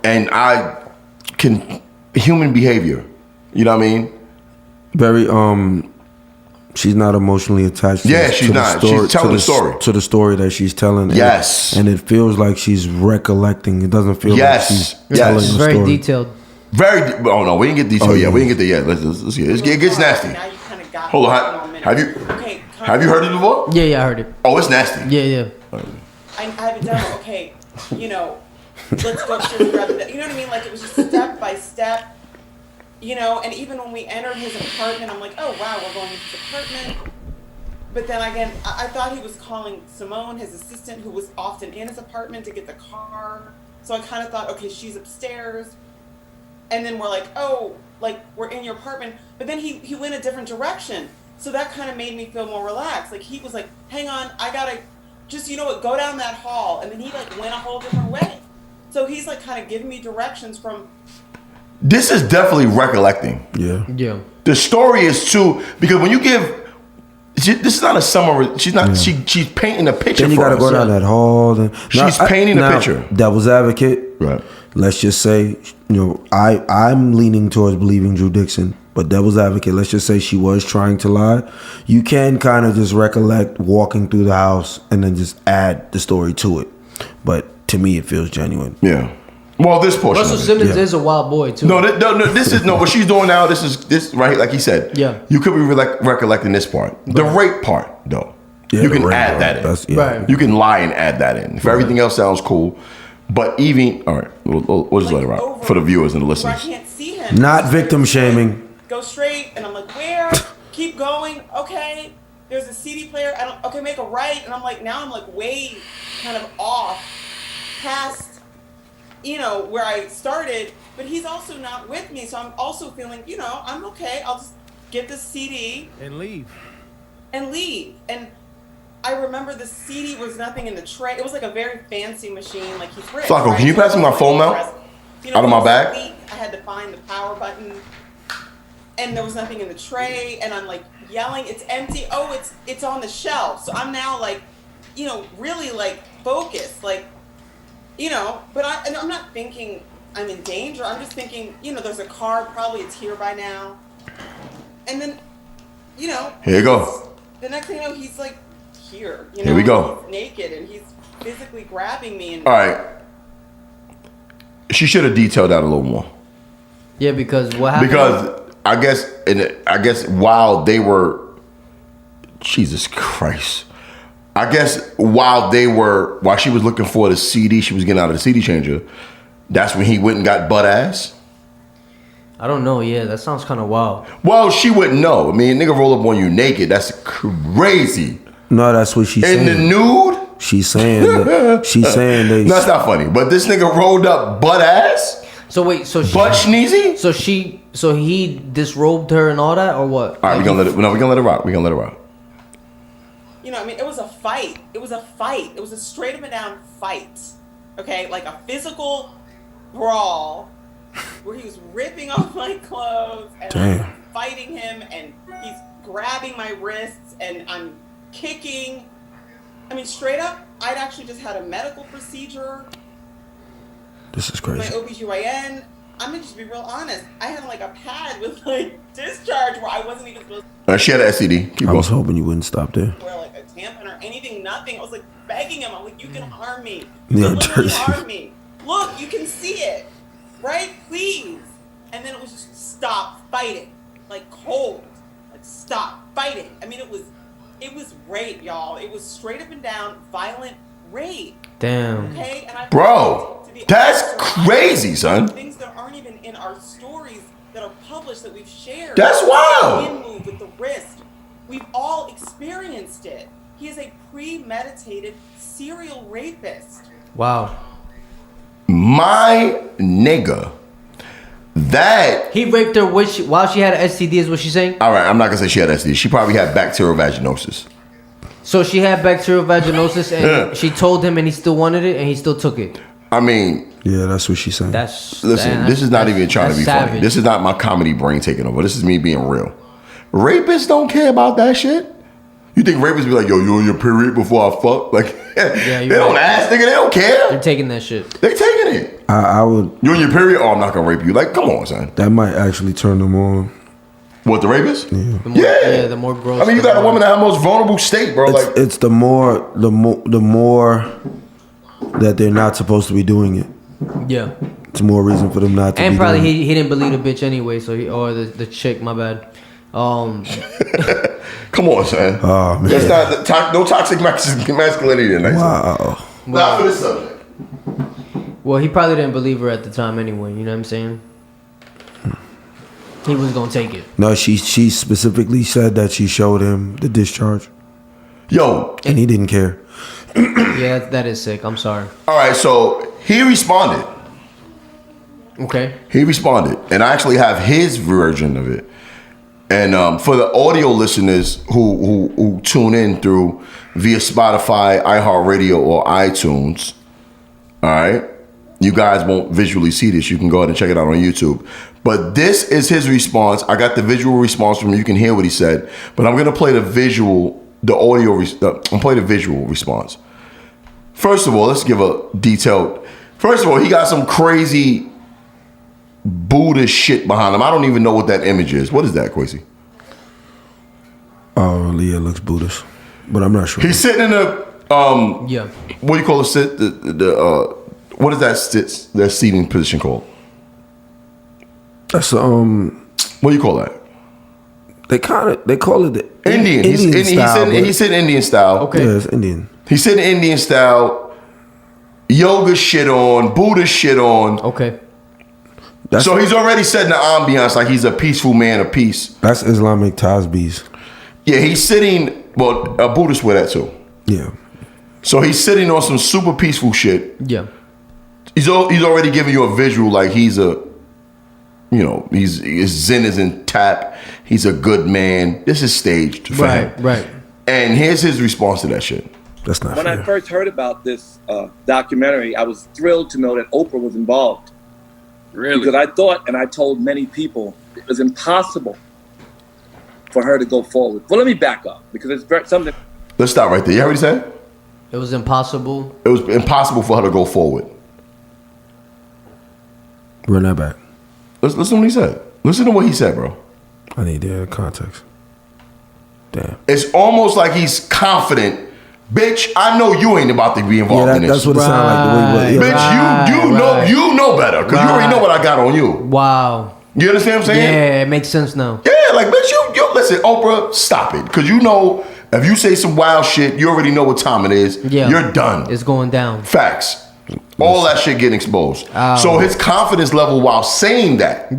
And I can human behavior. You know what I mean? Very she's not emotionally attached. She's not. She's telling the story to the story that she's telling. Yes, and it feels like she's recollecting. It doesn't feel like she's telling the story. Very detailed. Oh no, we didn't get detailed yet. We didn't get there yet. Let's get it. It gets nasty. Now you kind of got. Hold on. Have you heard it before? Yeah, I heard it. Oh, it's nasty. Yeah. I have a demo. Okay, let's go upstairs and grab it. You know what I mean? Like it was just step by step. And even when we entered his apartment, I'm like, oh, wow, we're going into his apartment. But then again, I thought he was calling Simone, his assistant, who was often in his apartment, to get the car. So I kind of thought, okay, she's upstairs. And then we're like, oh, like, we're in your apartment. But then he went a different direction. So that kind of made me feel more relaxed. Like, he was like, hang on, I got to just, go down that hall. And then he, like, went a whole different way. So he's, like, kind of giving me directions from... This is definitely recollecting. Yeah. The story is too, because when you give, this is not a summary. She's not. Yeah. She's painting a picture. Then you got to go down that hall. She's painting a picture. Devil's advocate. Right. Let's just say, I'm leaning towards believing Drew Dixon, but devil's advocate. Let's just say she was trying to lie. You can kind of just recollect walking through the house and then just add the story to it. But to me, it feels genuine. Yeah. Well, this portion. Russell Simmons is a wild boy too. No, this is what she's doing now. This right, like he said. Yeah. You could be recollecting this part, the rape part, though. Yeah, you can add that in. Right. You can lie and add that in. If everything else sounds cool, but even all right, we'll just let it rock for the viewers and the listeners. I can't see him. Not victim shaming. Go straight, and I'm like, where? Keep going. Okay. There's a CD player. Okay, make a right, and I'm like, now I'm like way kind of off, past. Where I started, but he's also not with me, so I'm also feeling, I'm okay. I'll just get the CD and leave. And I remember the CD was nothing in the tray. It was like a very fancy machine, like he's rich. Flacco, right? Can you pass me my phone now? Out of my bag? I had to find the power button, and there was nothing in the tray, and I'm like yelling, it's empty. Oh, it's on the shelf. So I'm now like, really like focused, like. But I'm not thinking I'm in danger. I'm just thinking, there's a car, probably it's here by now. And then, here you go. The next thing you know, he's like here. Here we go. He's naked and he's physically grabbing me. All right. She should have detailed that a little more. Yeah, because what happened? Because I guess while they were, Jesus Christ. I guess while she was looking for the CD, she was getting out of the CD changer. That's when he went and got butt ass. I don't know. Yeah, that sounds kind of wild. Well, she wouldn't know. I mean, nigga roll up on you naked. That's crazy. No, that's what she's saying. In the nude? She's saying they. No, that's not funny. But this nigga rolled up butt ass. So wait, so she butt sneezy? So he disrobed her and all that, or what? All right, we're gonna let it rock. It was a fight. It was a straight up and down fight. Okay, like a physical brawl where he was ripping off my clothes and I'm fighting him and he's grabbing my wrists and I'm kicking. I mean, straight up, I'd actually just had a medical procedure. This is crazy. My OBGYN. I'm gonna just be real honest. I had like a pad with like discharge where I wasn't even supposed to. She had an STD. I was hoping you wouldn't stop there. Wear like a tampon or anything, nothing. I was like begging him. I'm like, you can harm me. Yeah, Look at dirty. the army. Look, you can see it, right? Please. And then it was just stop fighting, like cold, like stop fighting. I mean, it was rape, y'all. It was straight up and down violent rape. Damn. Okay, and Bro, that's crazy, son. Things that aren't even in our stories that are published that we've shared. That's wild. The hand move with the wrist. We've all experienced it. He is a premeditated serial rapist. Wow. My nigga. That he raped her while she had an STD is what she's saying? All right, I'm not gonna say she had STD. She probably had bacterial vaginosis. So she had bacterial vaginosis and she told him and he still wanted it and he still took it. I mean, yeah, that's what she's saying. Listen, this is not even trying to be funny. This is not my comedy brain taking over. This is me being real. Rapists don't care about that shit. You think rapists be like, yo, you on your period before I fuck? Like, they don't ask, nigga. They don't care. They're taking that shit. They taking it. I would. You on your period? Oh, I'm not gonna rape you. Like, come on, son. That might actually turn them on. What, the rapist? Yeah. The more gross. I mean, you got a woman in her most vulnerable state, bro. It's the more that they're not supposed to be doing it. Yeah. It's more reason for them not to. And be probably doing he didn't believe the bitch anyway, so or the chick. My bad. Come on, son. Oh, man. That's not no toxic masculinity in that. Wow. Not for this subject. Well, he probably didn't believe her at the time anyway. You know what I'm saying? He was gonna take it. No, she specifically said that she showed him the discharge. Yo, and he didn't care. Yeah, that is sick. I'm sorry. All right, so he responded. Okay. He responded, and I actually have his version of it. And for the audio listeners who tune in through via Spotify, iHeartRadio, or iTunes, all right, you guys won't visually see this. You can go ahead and check it out on YouTube. But this is his response. I got the visual response from him. You can hear what he said. But I'm gonna play the visual, the audio. I'm play the visual response. First of all, let's give a detailed. First of all, he got some crazy Buddha shit behind him. I don't even know what that image is. What is that, Quasi? Oh, yeah, it looks Buddhist, but I'm not sure. He's sitting in a yeah. What do you call it? What is that seating position called? That's What do you call that? They call it the Indian. He's sitting Indian style. Okay. Yeah, it's Indian. He's sitting Indian style. Yoga shit on, Buddha shit on. Okay. So he's already setting the ambiance like he's a peaceful man of peace. That's Islamic Tasbis. Yeah, he's sitting. Well, a Buddhist wear that too. Yeah. So he's sitting on some super peaceful shit. Yeah. He's already giving you a visual like he's a, you know, his zen is in tap. He's a good man. This is staged for him. Right. And here's his response to that shit. That's not when fair. I first heard about this documentary, I was thrilled to know that Oprah was involved. Really? Because I thought, and I told many people, it was impossible for her to go forward. Well, let me back up because it's something. Let's stop right there. You heard what he said? It was impossible. It was impossible for her to go forward. Run that back. Listen to what he said. Listen to what he said, bro. I need the context. Damn. It's almost like he's confident. Bitch, I know you ain't about to be involved in this. That's what it sounds like. Bitch, you know better because you already know what I got on you. Wow. You understand what I'm saying? Yeah, it makes sense now. Yeah, like bitch, you listen, Oprah, stop it, because you know if you say some wild shit, you already know what time it is. Yeah, you're done. It's going down. Facts. All that shit getting exposed. So his confidence level while saying that,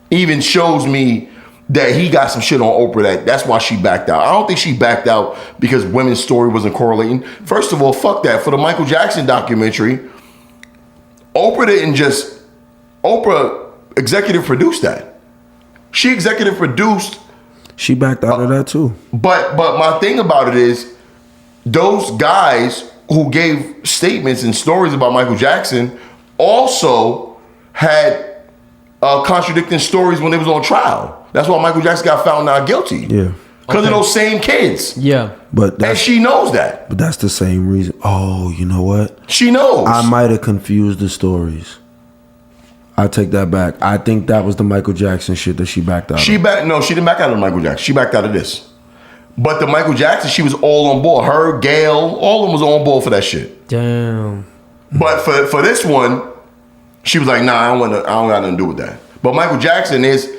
even shows me that he got some shit on Oprah. That's why she backed out. I don't think she backed out because women's story wasn't correlating. First of all, fuck that. For the Michael Jackson documentary, Oprah executive produced that. She executive produced. She backed out of that too. But my thing about it is, those guys who gave statements and stories about Michael Jackson also had contradicting stories when it was on trial. That's why Michael Jackson got found not guilty. Yeah. Because of those same kids. Yeah. And she knows that. But that's the same reason. Oh, you know what? She knows. I might have confused the stories. I take that back. I think that was the Michael Jackson shit that she backed out of. No, she didn't back out of Michael Jackson. She backed out of this. But the Michael Jackson, she was all on board. Her, Gail, all of them was on board for that shit. Damn. But for this one, she was like, nah, I don't got nothing to do with that. But Michael Jackson is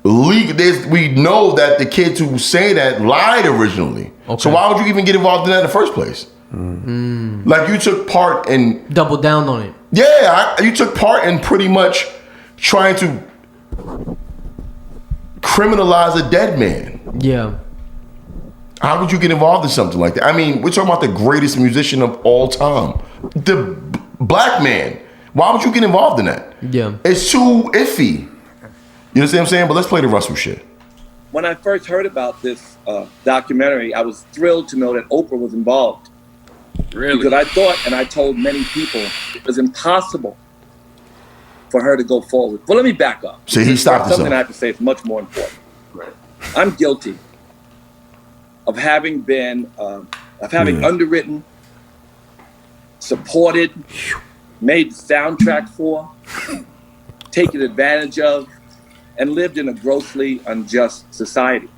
legal. We know that the kids who say that lied originally. Okay. So why would you even get involved in that in the first place? Like you took part in... Double down on it. Yeah, you took part in pretty much trying to criminalize a dead man. Yeah. How would you get involved in something like that? I mean, we're talking about the greatest musician of all time. The black man. Why would you get involved in that? Yeah. It's too iffy. You understand what I'm saying? But let's play the Russell shit. When I first heard about this documentary, I was thrilled to know that Oprah was involved. Really? Because I thought, and I told many people, it was impossible for her to go forward. Well, let me back up. See, he stopped himself. Something I have to say is much more important. Right. I'm guilty of having been, underwritten, supported, made the soundtrack for, taken advantage of, and lived in a grossly unjust society.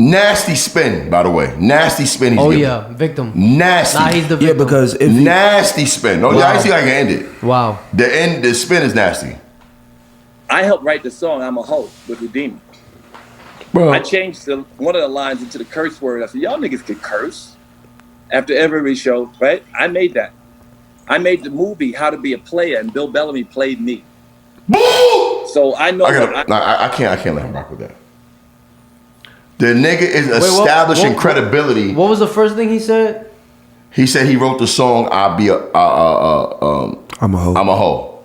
Nasty spin, by the way. Nasty spin. He's giving. Victim. Nasty. Nah, he's the victim. Yeah, because if nasty spin. Oh, yeah, I see how I can end it. Wow. The spin is nasty. I helped write the song "I'm a Hoe" with Redeemer. Bro. I changed one of the lines into the curse word. I said, y'all niggas can curse after every show, right? I made that. I made the movie How to Be a Player, and Bill Bellamy played me. Boo! So I know I can't let him rock with that. The nigga is establishing credibility. What was the first thing he said? He said he wrote the song I'm a Hoe. I'm a Hoe.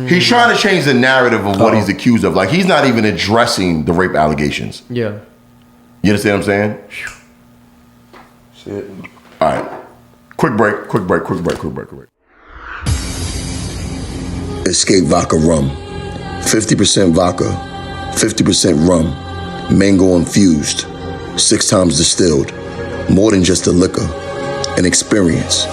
He's trying to change the narrative of what he's accused of. Like, he's not even addressing the rape allegations. Yeah. You understand what I'm saying? Shit. All right. Quick break. Escape Vodka Rum. 50% vodka, 50% rum, mango infused, 6 times distilled. More than just a liquor, an experience.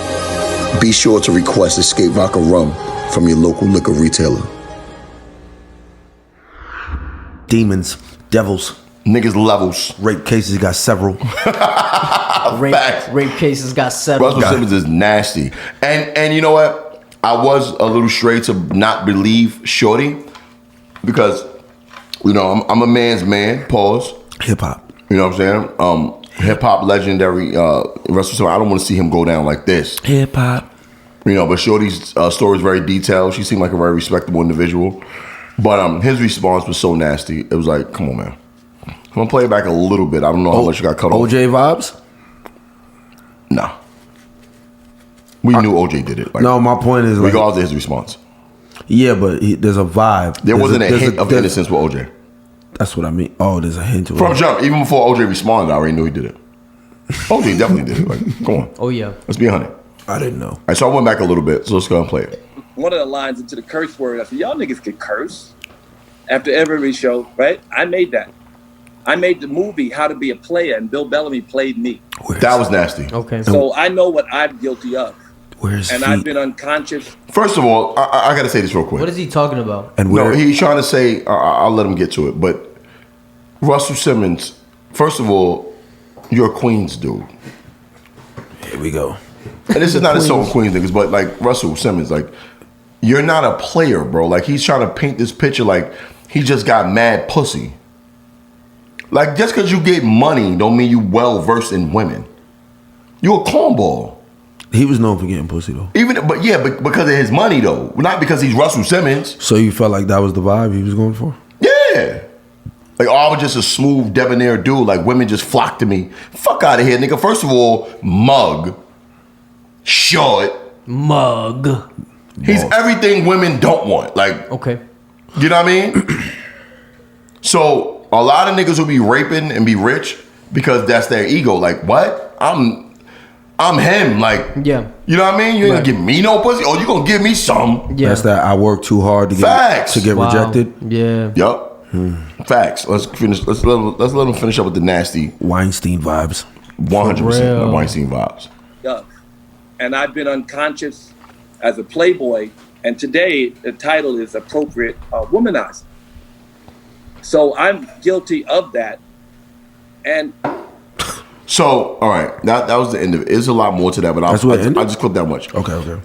Be sure to request Escape Vodka Rum from your local liquor retailer. Demons, devils, niggas levels. Rape cases got several. Rape cases got several. Russell Simmons is nasty. And you know what? I was a little straight to not believe Shorty because, you know, I'm a man's man. Pause. Hip hop. You know what I'm saying? Hip hop legendary Russell Simmons. I don't want to see him go down like this. Hip hop. You know, but Shorty's story is very detailed. She seemed like a very respectable individual. But his response was so nasty. It was like, come on, man. I'm going to play it back a little bit. I don't know how much you got cut off. OJ vibes? Nah. We knew OJ did it. Like, no, my point is, regardless of his response. Yeah, but there's a vibe. There wasn't a hint of innocence with OJ. That's what I mean. Oh, there's a hint to it. From jump, even before OJ responded, I already knew he did it. OJ definitely did it. Like, come on. Oh, yeah. Let's be 100. I didn't know. All right, so I went back a little bit, so let's go and play it. One of the lines into the curse word, I said, y'all niggas can curse after every show, right? I made that. I made the movie How to Be a Player, and Bill Bellamy played me. That was nasty. Okay. So I know what I'm guilty of. Where's and feet? I've been unconscious. First of all, I got to say this real quick. What is he talking about? And no, he's trying to say, I'll let him get to it, but Russell Simmons, first of all, you're a Queens dude. Here we go. And this is not insulting Queens niggas, but like Russell Simmons, like, you're not a player, bro. Like, he's trying to paint this picture like he just got mad pussy. Like, just because you get money don't mean you well versed in women. You a cornball. He was known for getting pussy though. But because of his money though, not because he's Russell Simmons. So you felt like that was the vibe he was going for? Yeah. Like, I was just a smooth, debonair dude. Like, women just flocked to me. Fuck out of here, nigga. First of all, mug. Short. Mug. He's everything women don't want. Like, okay. You know what I mean? So, a lot of niggas will be raping and be rich because that's their ego. Like, what? I'm him. Like, yeah. You know what I mean? You ain't gonna give me no pussy. Oh, you gonna give me some. Yeah. That's that I work too hard to get rejected. Yeah. Yup. Facts. Let's finish. Let's let him finish up with the nasty Weinstein vibes. 100% Weinstein vibes. Yeah. And I've been unconscious as a playboy, and today the title is appropriate, womanizer. So I'm guilty of that, and So, all right, that was the end of it. There's a lot more to that, but I just clipped that much. Okay.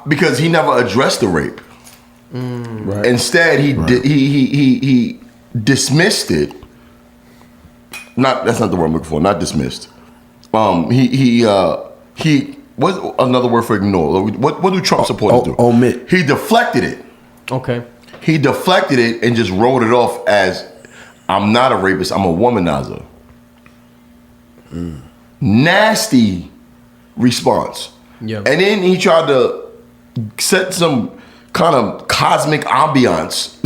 Because he never addressed the rape. Right. Instead, he dismissed it. That's not the word I'm looking for. Not dismissed. He what's another word for ignore? What do Trump supporters do? Omit. He deflected it. Okay. He deflected it and just wrote it off as, I'm not a rapist, I'm a womanizer. Nasty response. Yeah. And then he tried to set some kind of cosmic ambiance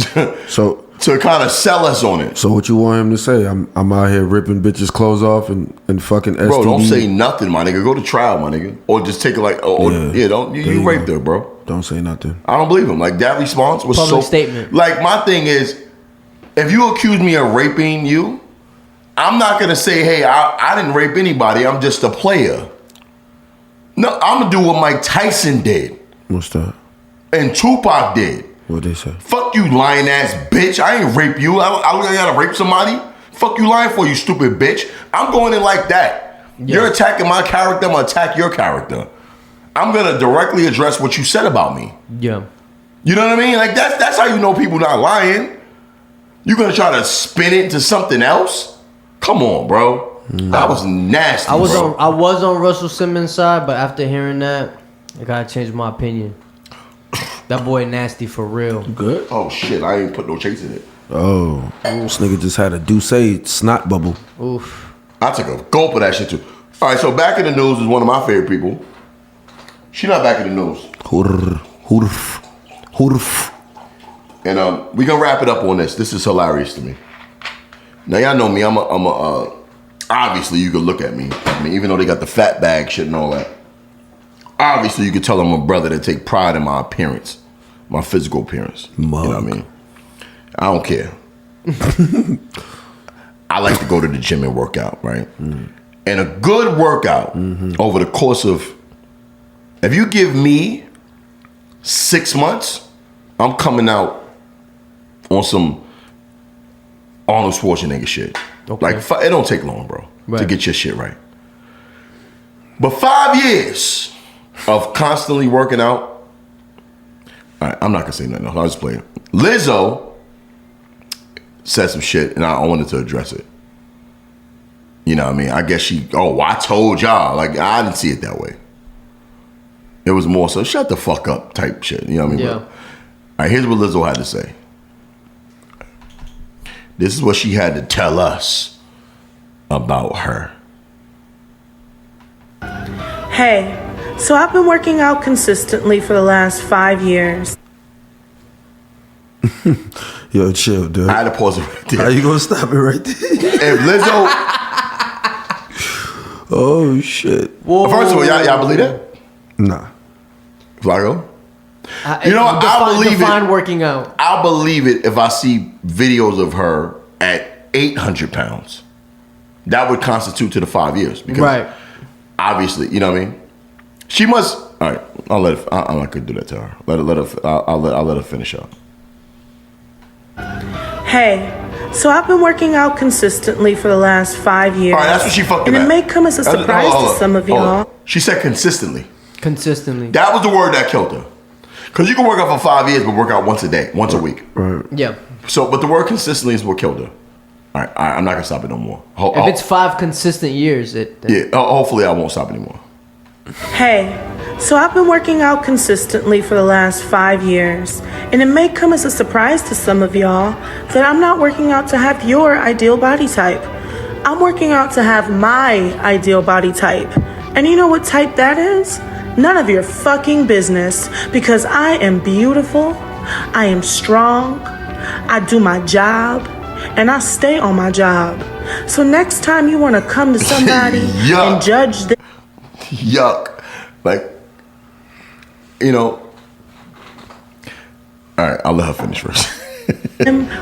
to kind of sell us on it. So what you want him to say? I'm out here ripping bitches' clothes off and fucking STD. Bro, don't say nothing, my nigga. Go to trial, my nigga. Or just take it like, you raped her, bro. Don't say nothing. I don't believe him. Like, that response was Public statement. Like, my thing is, if you accuse me of raping you, I'm not gonna say, hey, I didn't rape anybody. I'm just a player. No, I'm gonna do what Mike Tyson did. What's that? And Tupac did. What they say? Fuck you, lying ass bitch. I ain't rape you. I gotta rape somebody. Fuck you lying for, you stupid bitch. I'm going in like that. Yeah. You're attacking my character. I'm gonna attack your character. I'm gonna directly address what you said about me. Yeah. You know what I mean? Like, that's how you know people not lying. You're gonna try to spin it to something else? Come on, bro. That was nasty. I was on Russell Simmons' side, but after hearing that, I gotta change my opinion. That boy nasty for real. Good. Oh shit, I ain't put no chase in it. Oh, this nigga just had a Douce snot bubble. Oof. I took a gulp of that shit too. All right, so Back in the News is one of my favorite people. She not back in the news. Hurf. And we gonna wrap it up on this. This is hilarious to me. Now y'all know me. I'm a obviously you could look at me. I mean, even though they got the fat bag shit and all that. Obviously you could tell I'm a brother that take pride in my appearance, my physical appearance. Mug. You know what I mean? I don't care. I like to go to the gym and work out, right? And a good workout over the course of, if you give me 6 months, I'm coming out on some Arnold Schwarzenegger shit. Okay. Like, it don't take long, bro, to get your shit right. But 5 years of constantly working out, all right, I'm not gonna say nothing else. I'll just play it. Lizzo said some shit, and I wanted to address it. You know what I mean? I guess I told y'all. Like, I didn't see it that way. It was more so, shut the fuck up type shit. You know what I mean? Yeah. All right, here's what Lizzo had to say. This is what she had to tell us about her. Hey, so I've been working out consistently for the last 5 years. Yo, chill, dude. I had to pause it right there. How you gonna stop it right there? If Lizzo... Oh, shit. Whoa. First of all, y'all believe that? Nah. Flago? You know what? I believe it. Define working out. I'll believe it if I see videos of her at 800 pounds. That would constitute to the 5 years. Because obviously, you know what I mean? She must... All right, I'm not going to do that to her. I'll let her finish up. Hey, so I've been working out consistently for the last 5 years. All right, that's what she fucking And it at. may come as a surprise to some of y'all. She said consistently. Consistently. That was the word that killed her. Because you can work out for 5 years, but work out once a day, once a week. Right. Yeah. So, but the word consistently is what killed her. All right, I'm not going to stop it no more. If it's 5 consistent years, hopefully I won't stop anymore. Hey, so I've been working out consistently for the last 5 years, and it may come as a surprise to some of y'all that I'm not working out to have your ideal body type. I'm working out to have my ideal body type. And you know what type that is? None of your fucking business, because I am beautiful, I am strong, I do my job, and I stay on my job. So next time you want to come to somebody and judge them. Yuck. Like, you know. All right, I'll let her finish first.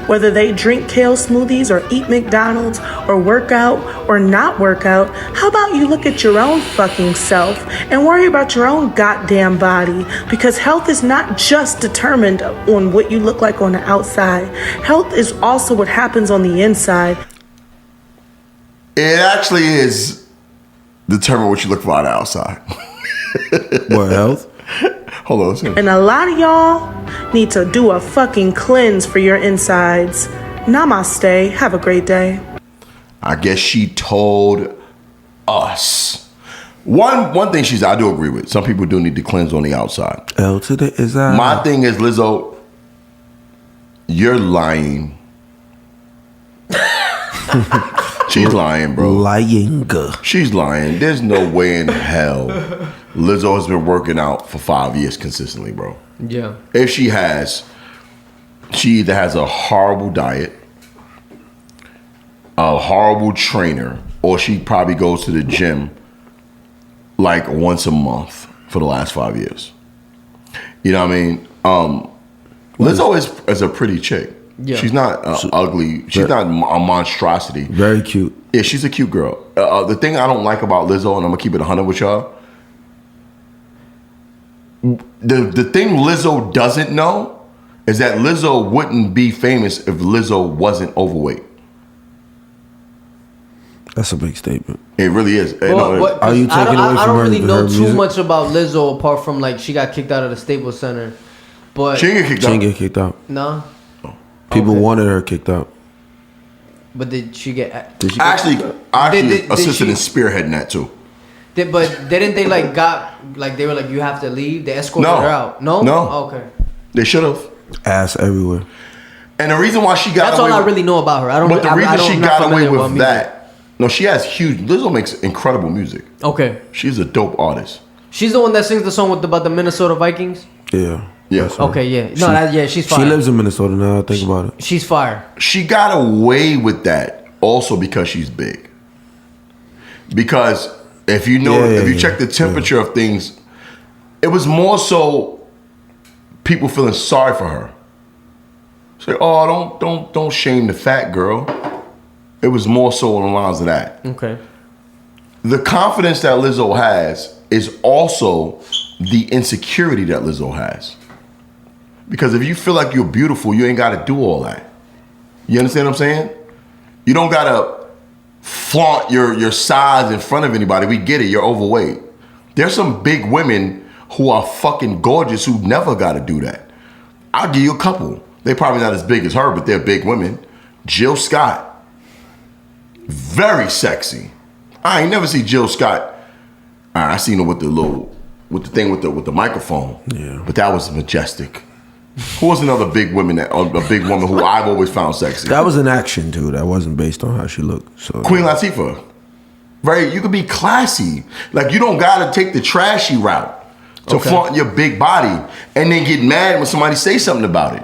Whether they drink kale smoothies or eat McDonald's or work out or not work out, how about you look at your own fucking self and worry about your own goddamn body? Because health is not just determined on what you look like on the outside. Health is also what happens on the inside. It actually is determine what you look for on the outside. What, health? Hold on. Listen. And a lot of y'all need to do a fucking cleanse for your insides. Namaste. Have a great day. I guess she told us. One thing I do agree with. Some people do need to cleanse on the outside. L to the is that. My thing is, Lizzo, you're lying. She's lying, bro. Lying. She's lying. There's no way in hell Lizzo has been working out for 5 years consistently, bro. Yeah. If she has, she either has a horrible diet, a horrible trainer, or she probably goes to the gym like once a month for the last 5 years. You know what I mean? Lizzo is a pretty chick. Yeah. She's not ugly. She's not a monstrosity. Very cute. Yeah, she's a cute girl. The thing I don't like about Lizzo, and I'm gonna keep it 100 with y'all, the thing Lizzo doesn't know is that Lizzo wouldn't be famous if Lizzo wasn't overweight. That's a big statement. It really is. Are you taking away from her? I don't really know too music? much about Lizzo apart from like she got kicked out of the Staples Center, but she didn't get kicked out. No. People wanted her kicked out. But did she get? Did she actually assisted in spearheading that too. But didn't they they were like you have to leave? They escorted her out. No. No. Okay. They should have. Ass everywhere. And the reason why she got that's away all I really know about her. I don't. But the reason she got away with music. that. No, she has huge. Lizzo makes incredible music. Okay. She's a dope artist. She's the one that sings the song about the Minnesota Vikings. Yeah. Yes. Okay. Yeah. No. She's fire. She lives in Minnesota now. I think about it. She's fire. She got away with that also because she's big. Because if you know, if you check the temperature of things, it was more so people feeling sorry for her. Say, oh, don't shame the fat girl. It was more so along the lines of that. Okay. The confidence that Lizzo has is also the insecurity that Lizzo has. Because if you feel like you're beautiful, you ain't got to do all that. You understand what I'm saying? You don't got to flaunt your size in front of anybody. We get it. You're overweight. There's some big women who are fucking gorgeous who never got to do that. I'll give you a couple. They're probably not as big as her, but they're big women. Jill Scott. Very sexy. I ain't never see Jill Scott. I seen her with the thing with the microphone. Yeah. But that was majestic. Who was another big woman a big woman who I've always found sexy? That was an action too. That wasn't based on how she looked. So Queen Latifah. Right? You could be classy. Like you don't gotta take the trashy route to flaunt your big body and then get mad when somebody say something about it.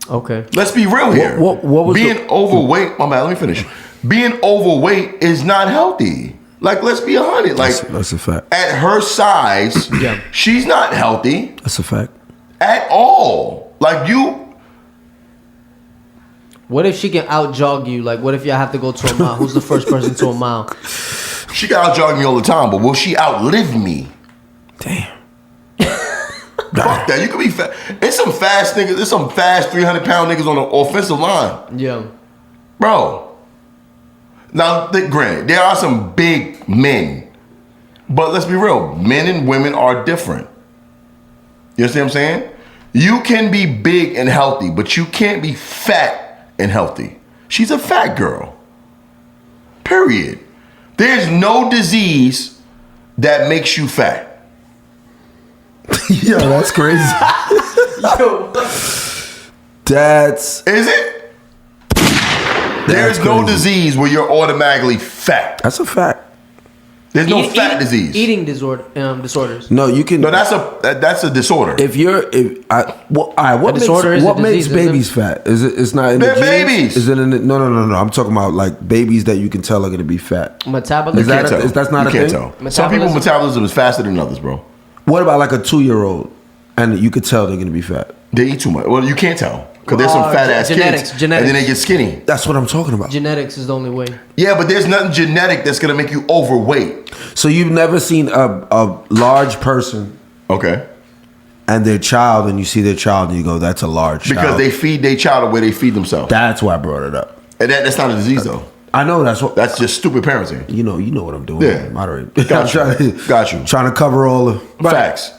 Okay. Let's be real here. What was being overweight? My bad. Let me finish. Being overweight is not healthy. Like, let's be honest. Like, that's a fact. At her size, she's not healthy. That's a fact. At all. Like, you. What if she can out jog you? Like, what if y'all have to go to a mile? Who's the first person to a mile? She can out jog me all the time, but will she outlive me? Damn. Fuck that. You could be fast. It's some fast niggas. There's some fast 300-pound niggas on the offensive line. Yeah. Bro. Now, granted, there are some big men. But let's be real. Men and women are different. You understand what I'm saying? You can be big and healthy, but you can't be fat and healthy. She's a fat girl. Period. There's no disease that makes you fat. Yo, that's crazy. Yo. That's... Is it? There's no disease where you're automatically fat. That's a fact. There's no fat disease. Eating disorders. No, you can. No, that's a disorder. What makes babies fat? Is it? It's not in They're the genes? babies. Is it in the? No. I'm talking about like babies that you can tell are going to be fat. Metabolism. That's not a thing. Tell. Some people's metabolism is faster than others, bro. What about like a 2-year-old, and you could tell they're going to be fat? They eat too much. Well, you can't tell because there's some fat ass kids, and then they get skinny. That's what I'm talking about. Genetics is the only way. Yeah, but there's nothing genetic that's gonna make you overweight. So you've never seen a large person, okay, and their child, and you see their child, and you go, "That's a large child." Because they feed their child the way they feed themselves. That's why I brought it up. And that's not a disease though. I know that's just stupid parenting. You know what I'm doing. Yeah, moderate. Got you. Trying to cover all the facts.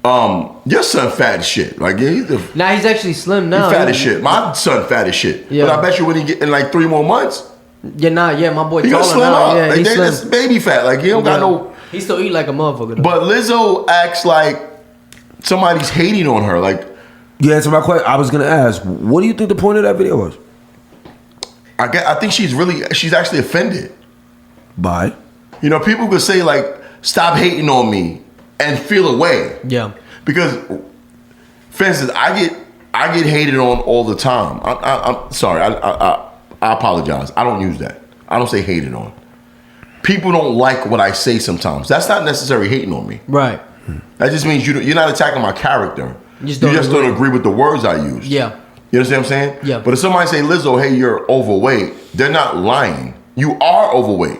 Your son fat as shit. Like he's actually slim now. He fat as shit. My son fat as shit. Yeah. But I bet you when he get in like 3 more months. Yeah, my boy He gonna taller slim now. up. Yeah, Like, he's that's slim. baby fat. Like he don't got no. He still eat like a motherfucker though. But Lizzo acts like somebody's hating on her. Like, yeah. To my question, I was gonna ask, what do you think the point of that video was? I think she's actually offended by. You know, people could say like, "Stop hating on me," and feel away. Yeah. Because, for instance, I get hated on all the time. I'm sorry. I apologize. I don't use that. I don't say hated on. People don't like what I say sometimes. That's not necessarily hating on me. Right. That just means you're not attacking my character. You just don't agree with the words I use. Yeah. You understand what I'm saying? Yeah. But if somebody say, Lizzo, hey, you're overweight, they're not lying. You are overweight.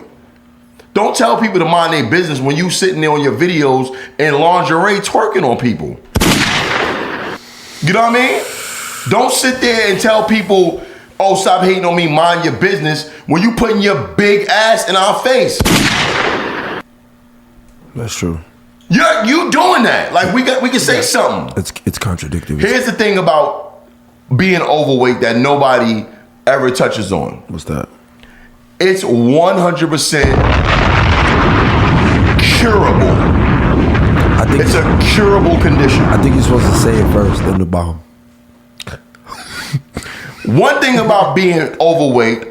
Don't tell people to mind their business when you sitting there on your videos in lingerie twerking on people. You know what I mean? Don't sit there and tell people, oh, stop hating on me, mind your business, when you putting your big ass in our face. That's true. You doing that. Like, we can say something. It's contradictory. Here's the thing about being overweight that nobody ever touches on. What's that? It's 100% curable. I think it's a curable condition. I think you're supposed to say it first, then the bomb. One thing about being overweight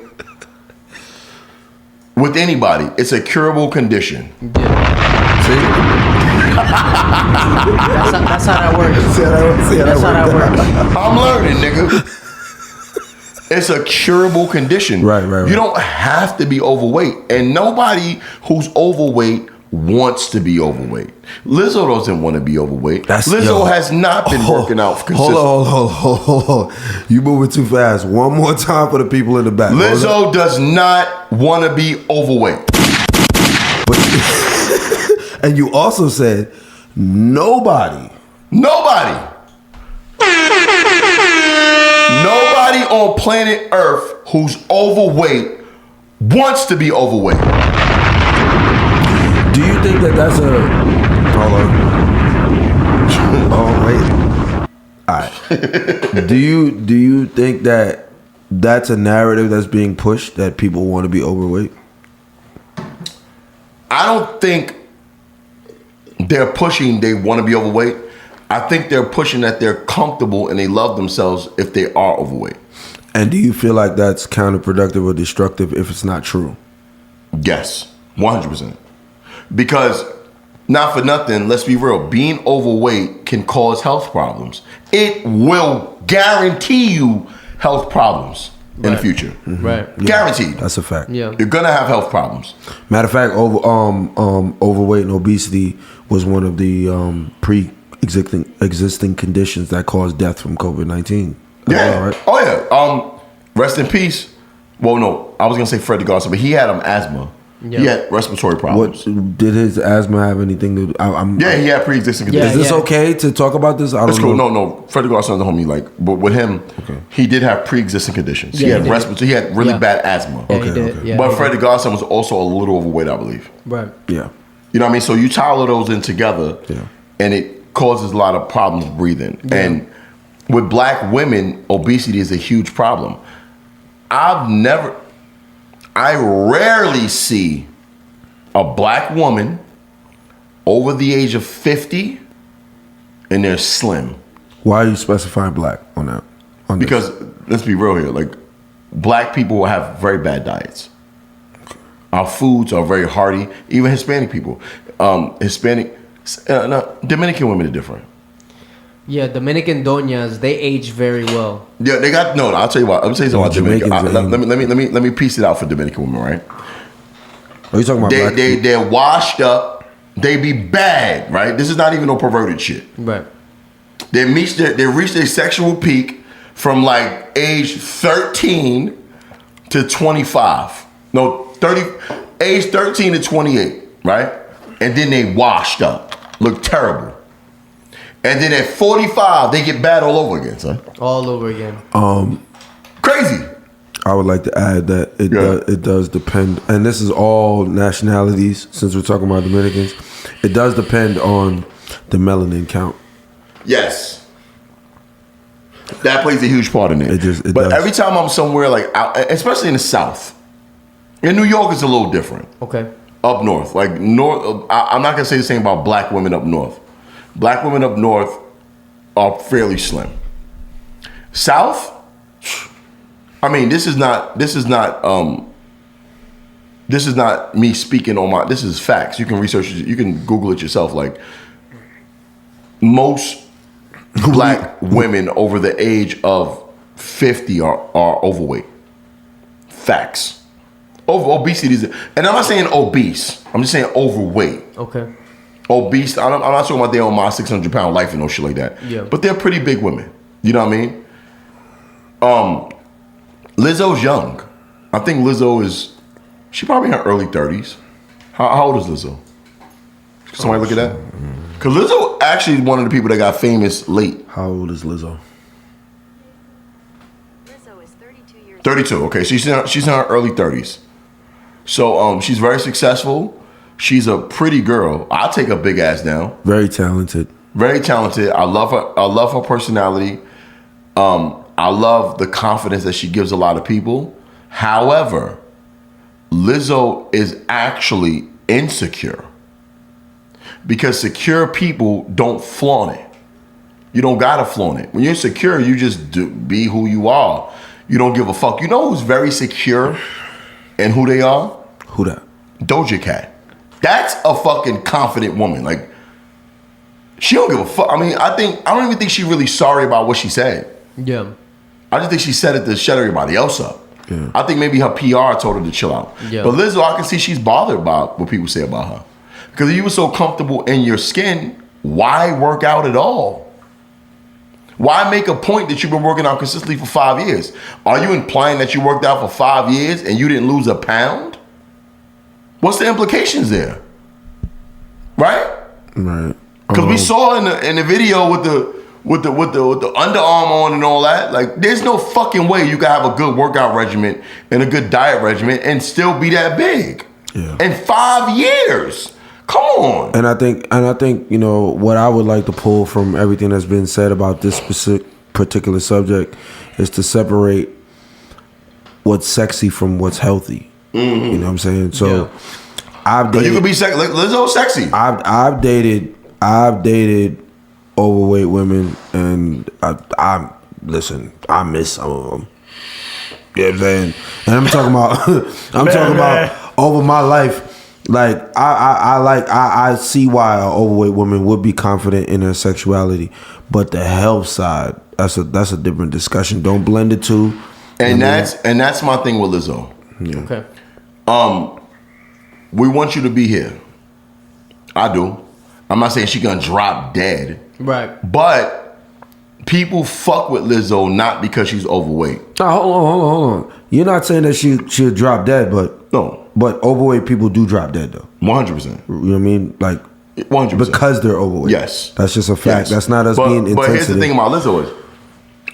with anybody, it's a curable condition. Yeah. See? That's how that works. That's how that works. I'm learning, nigga. It's a curable condition. Right. You don't have to be overweight. And nobody who's overweight wants to be overweight. Lizzo doesn't want to be overweight. Lizzo has not been working out consistently. Hold on. You moving too fast. One more time for the people in the back. Lizzo does not want to be overweight. And you also said nobody on planet Earth who's overweight wants to be overweight. Do you think that's a... Hold on. Oh, wait. All right. Do you think that's a narrative that's being pushed, that people want to be overweight? I don't think they're pushing they want to be overweight. I think they're pushing that they're comfortable and they love themselves if they are overweight. And do you feel like that's counterproductive or destructive if it's not true? Yes, 100%. Because, not for nothing, let's be real, being overweight can cause health problems. It will guarantee you health problems in the future. Mm-hmm. Right. Yeah, guaranteed. That's a fact. Yeah. You're gonna have health problems. Matter of fact, overweight and obesity was one of the pre-existing conditions that caused death from COVID-19. Yeah. Right? Oh yeah. Rest in peace. Well, no, I was gonna say Freddie Garcia, but he had asthma. Yeah. He had respiratory problems. What did his asthma have anything to do? He had pre-existing conditions. Is this okay to talk about this? I don't know. No. Freddie Garcia's the homie. But with him, he did have pre-existing conditions. Yeah, he had really bad asthma. Yeah, he did. Yeah, but Freddie Garcia was also a little overweight, I believe. Right. Yeah. You know what I mean? So you tie all of those in together, and it causes a lot of problems breathing. Yeah. And with black women, obesity is a huge problem. I rarely see a black woman over the age of 50 and they're slim. Why are you specifying black on that? Because let's be real here, like black people have very bad diets. Our foods are very hearty. Even Hispanic people, Dominican women are different. Yeah, Dominican doñas, they age very well. Yeah, they got no. I'll tell you what. I'm saying something about Dominican. Let me piece it out for Dominican women, right? Are you talking about black people? They're washed up. They be bad, right? This is not even no perverted shit. Right. They reach their sexual peak from like age 13 to 25. No, 30, age 13 to 28, right? And then they washed up, look terrible. And then at 45, they get bad all over again, son. All over again. Crazy. I would like to add that it does depend, and this is all nationalities since we're talking about Dominicans. It does depend on the melanin count. Yes. That plays a huge part in it. It but does. Every time I'm somewhere like out, especially in the South, in New York it's a little different. Okay. Up north, like north, I'm not gonna say the same about black women up north. Black women up north are fairly slim. South, I mean, this is not me speaking on my. This is facts. You can research it. You can Google it yourself. Like most black women over the age of 50 are overweight. Facts. Obesity is, and I'm not saying obese. I'm just saying overweight. Okay. Obese. I'm not talking about they on my 600-pound life and no shit like that. Yeah. But they're pretty big women. You know what I mean? Lizzo's young. I think Lizzo is. She probably in her early 30s. How old is Lizzo? Somebody look at that. Cause Lizzo actually is one of the people that got famous late. How old is Lizzo? 32. Okay, she's in her early 30s. So she's very successful. She's a pretty girl. I'll take a big ass down. Very talented. Very talented. I love her. I love her personality. I love the confidence that she gives a lot of people. However, Lizzo is actually insecure because secure people don't flaunt it. You don't gotta flaunt it. When you're insecure, you just be who you are. You don't give a fuck. You know who's very secure and who they are? Who that? Doja Cat. That's a fucking confident woman. Like, she don't give a fuck. I mean, I don't even think she's really sorry about what she said. Yeah. I just think she said it to shut everybody else up. Yeah. I think maybe her PR told her to chill out. Yeah. But Lizzo, I can see she's bothered by what people say about her. Because if you were so comfortable in your skin, why work out at all? Why make a point that you've been working out consistently for 5 years? Are you implying that you worked out for 5 years and you didn't lose a pound? What's the implications there? Right? Right. Because we saw in the video with the underarm on and all that, like there's no fucking way you can have a good workout regimen and a good diet regimen and still be that big. Yeah. In 5 years. Come on. And I think, you know, what I would like to pull from everything that's been said about this particular subject is to separate what's sexy from what's healthy. Mm-hmm. You know what I'm saying? So yeah. I've dated. You could be sexy. Lizzo's sexy. I've dated overweight women, and I listen. I miss some of them. You know what I'm saying? And I'm talking about over my life. Like I see why an overweight woman would be confident in her sexuality, but the health side, that's a different discussion. Don't blend the two. And that's my thing with Lizzo. Yeah. Okay. We want you to be here. I do. I'm not saying she gonna drop dead. Right. But people fuck with Lizzo not because she's overweight. Oh, hold on. You're not saying that she'll drop dead, but no. But overweight people do drop dead though. 100%. You know what I mean? Like 100%. Because they're overweight. Yes. That's just a fact. Yes. That's not us being insensitive. But here's the thing about Lizzo is,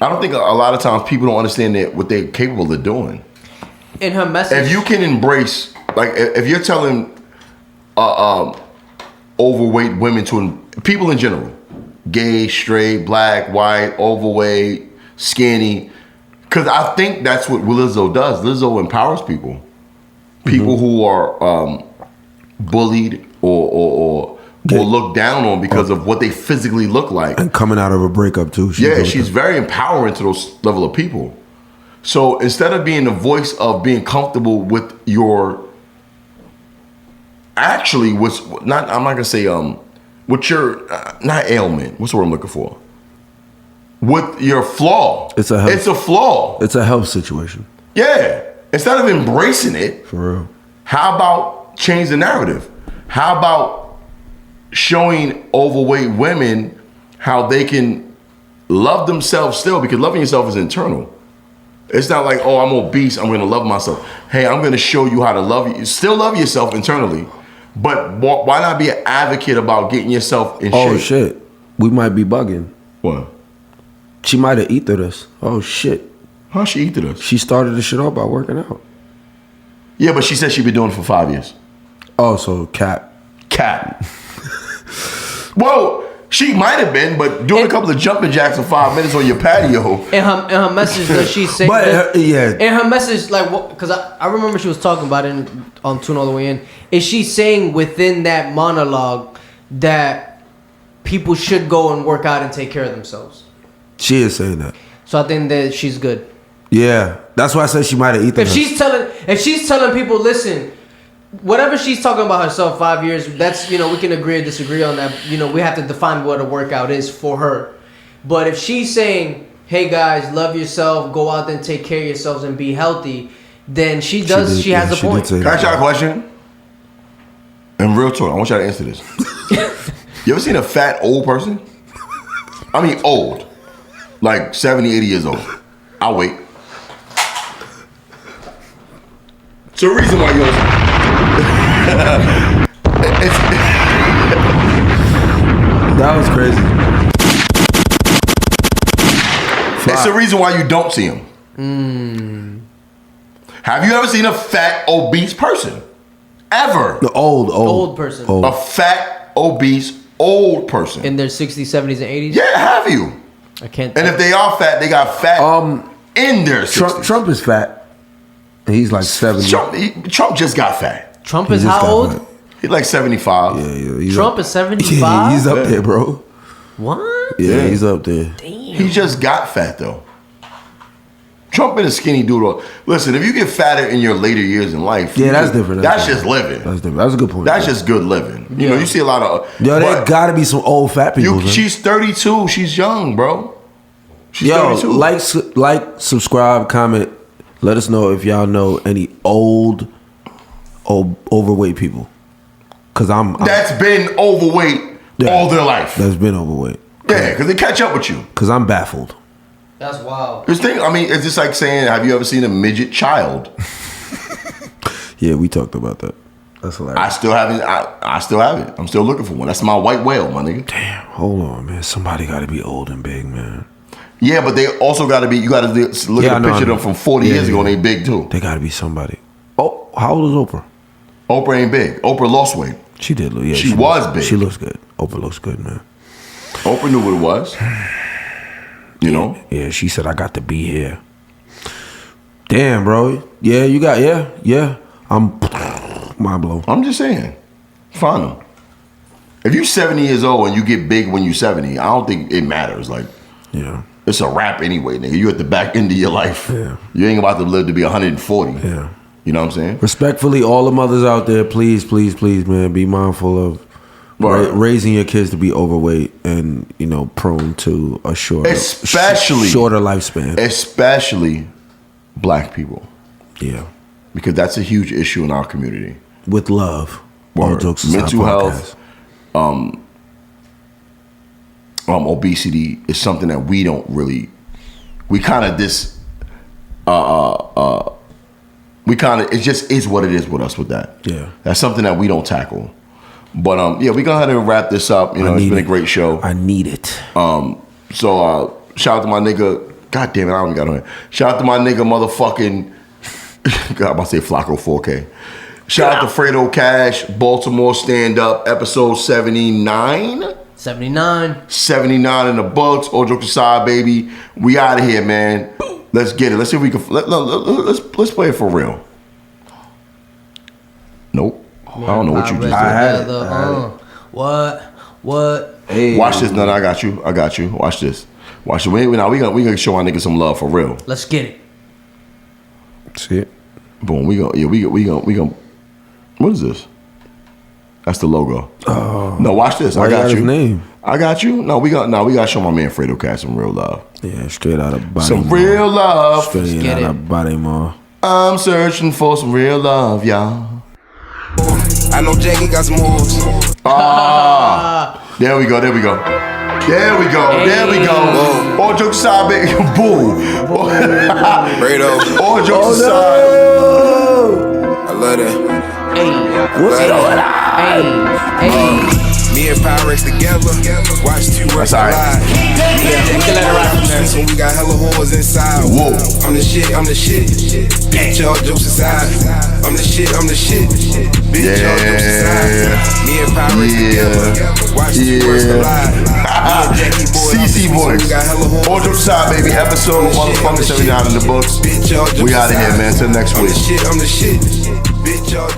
I don't think a lot of times people don't understand what they're capable of doing. In her message, if you can embrace, like, if you're telling overweight women people in general, gay, straight, black, white, overweight, skinny, because I think that's what Lizzo does. Lizzo empowers people. People who are bullied or looked down on because of what they physically look like. And coming out of a breakup too. She's very empowering to those level of people. So instead of being the voice of being comfortable with your, actually, I'm not gonna say with your not ailment. What's the word I'm looking for? With your flaw. It's a flaw. It's a health situation. Yeah. Instead of embracing it, for real, how about change the narrative? How about showing overweight women how they can love themselves still? Because loving yourself is internal. It's not like, oh, I'm obese, I'm gonna love myself. Hey, I'm gonna show you how to love you. Still love yourself internally, but why not be an advocate about getting yourself in shape? Oh shit, we might be bugging. What? She might have ethered us. Oh shit. How'd she eat to this? She started the shit off by working out. Yeah, but she said she'd been doing it for 5 years. Oh, so cap. Well, she might have been, but doing a couple of jumping jacks in 5 minutes on your patio. In her message, does she say but in her message, like, because I remember she was talking about it on Tune All the Way In. Is she saying within that monologue that people should go and work out and take care of themselves? She is saying that. So I think that she's good. Yeah, that's why I said she might have eaten. If she's telling people, listen, whatever she's talking about herself 5 years, that's, we can agree or disagree on that. We have to define what a workout is for her. But if she's saying, hey guys, love yourself, go out there and take care of yourselves and be healthy, then she has a point. Can I ask y'all a question? And real talk, I want y'all to answer this. You ever seen a fat old person? I mean old. Like 70, 80 years old. I'll wait. It's the reason why you That was crazy. It's the reason why you don't see him. Have you ever seen a fat, obese person? Ever? The old person. Old. A fat, obese, old person. In their 60s, 70s, and 80s? Yeah, have you? I can't. And if they are fat, they got fat in their 60s. Trump is fat. He's like 70. Trump just got fat. Trump is how old? Fat. He's like 75. Yeah, Trump is 75? Yeah, he's up there, bro. What? Yeah, he's up there. Damn. He just got fat, though. Trump been a skinny dude. Listen, if you get fatter in your later years in life, that's different. That's just living. That's different. That's a good point. That's just good living. You know, you see a lot of. There gotta be some old fat people. She's 32. She's young, bro. She's 32. Like, subscribe, comment. Let us know if y'all know any old overweight people. Cause I'm that's been overweight all their life. That's been overweight. Yeah, because they catch up with you. Cause I'm baffled. That's wild. This thing, I mean, it's just like saying, have you ever seen a midget child? Yeah, we talked about that. That's hilarious. I still haven't. I still haven't. I'm still looking for one. That's my white whale, my nigga. Damn, hold on, man. Somebody got to be old and big, man. Yeah, but they also got to be. You got to look at a picture of them from 40 years ago, and they big too. They got to be somebody. Oh, how old is Oprah? Oprah ain't big. Oprah lost weight. She did. Yeah, she was big. She looks good. Oprah looks good, man. Oprah knew what it was. You know? Yeah, she said, I got to be here. Damn, bro. Yeah, you got, yeah. I'm mind blown. I'm just saying. Find them. If you're 70 years old and you get big when you're 70, I don't think it matters. Like, yeah. It's a wrap anyway, nigga. You at the back end of your life. Yeah. You ain't about to live to be 140. Yeah. You know what I'm saying? Respectfully, all the mothers out there, please, man, be mindful of raising your kids to be overweight and, prone to a shorter lifespan. Especially black people. Yeah. Because that's a huge issue in our community. With love. All jokes aside, mental health, obesity is something that we don't really, it just is what it is with us with that. Yeah. That's something that we don't tackle. But we go ahead and wrap this up. It's been a great show. I need it. So shout out to my nigga. God damn it, I don't got on here. Shout out to my nigga motherfucking God, I'm about to say Flacco 4K. Shout out to Fredo Cash, Baltimore Stand Up, episode 79. 79 in the books. All jokes aside, baby. We out of here, man. Let's get it. Let's see if we can. Let's play it for real. Nope. I don't know what you just did. I had it. What? Hey. Watch this. No, I got you. Watch this. Watch it. We gonna show our niggas some love for real. Let's get it. See it. Boom. We gonna. What is this? That's the logo. Oh. No, watch this. I got you. His name? I got you. No, we gotta show my man Fredo Cat some real love. Yeah, straight out of body. Some real love. Straight out of body more. I'm searching for some real love, y'all. I know Jackie got some moves. There we go. All jokes aside, baby. Boo. Fredo. All jokes aside. I love that. Hey. What's going on? Hey. Me and Pyrex together. Watch two works alive. When we got hella whores inside. Whoa. I'm the shit, I'm the shit. Bitch, y'all jokes aside. I'm the shit, I'm the shit. Bitch, y'all jokes aside. Me and Pyrex together. Watch two works alive. CC Boys. All jokes aside, baby. Episode motherfuckers 79 in the books. We out of here, man. Till next week. I'm the shit, I'm the shit. Bitch, y'all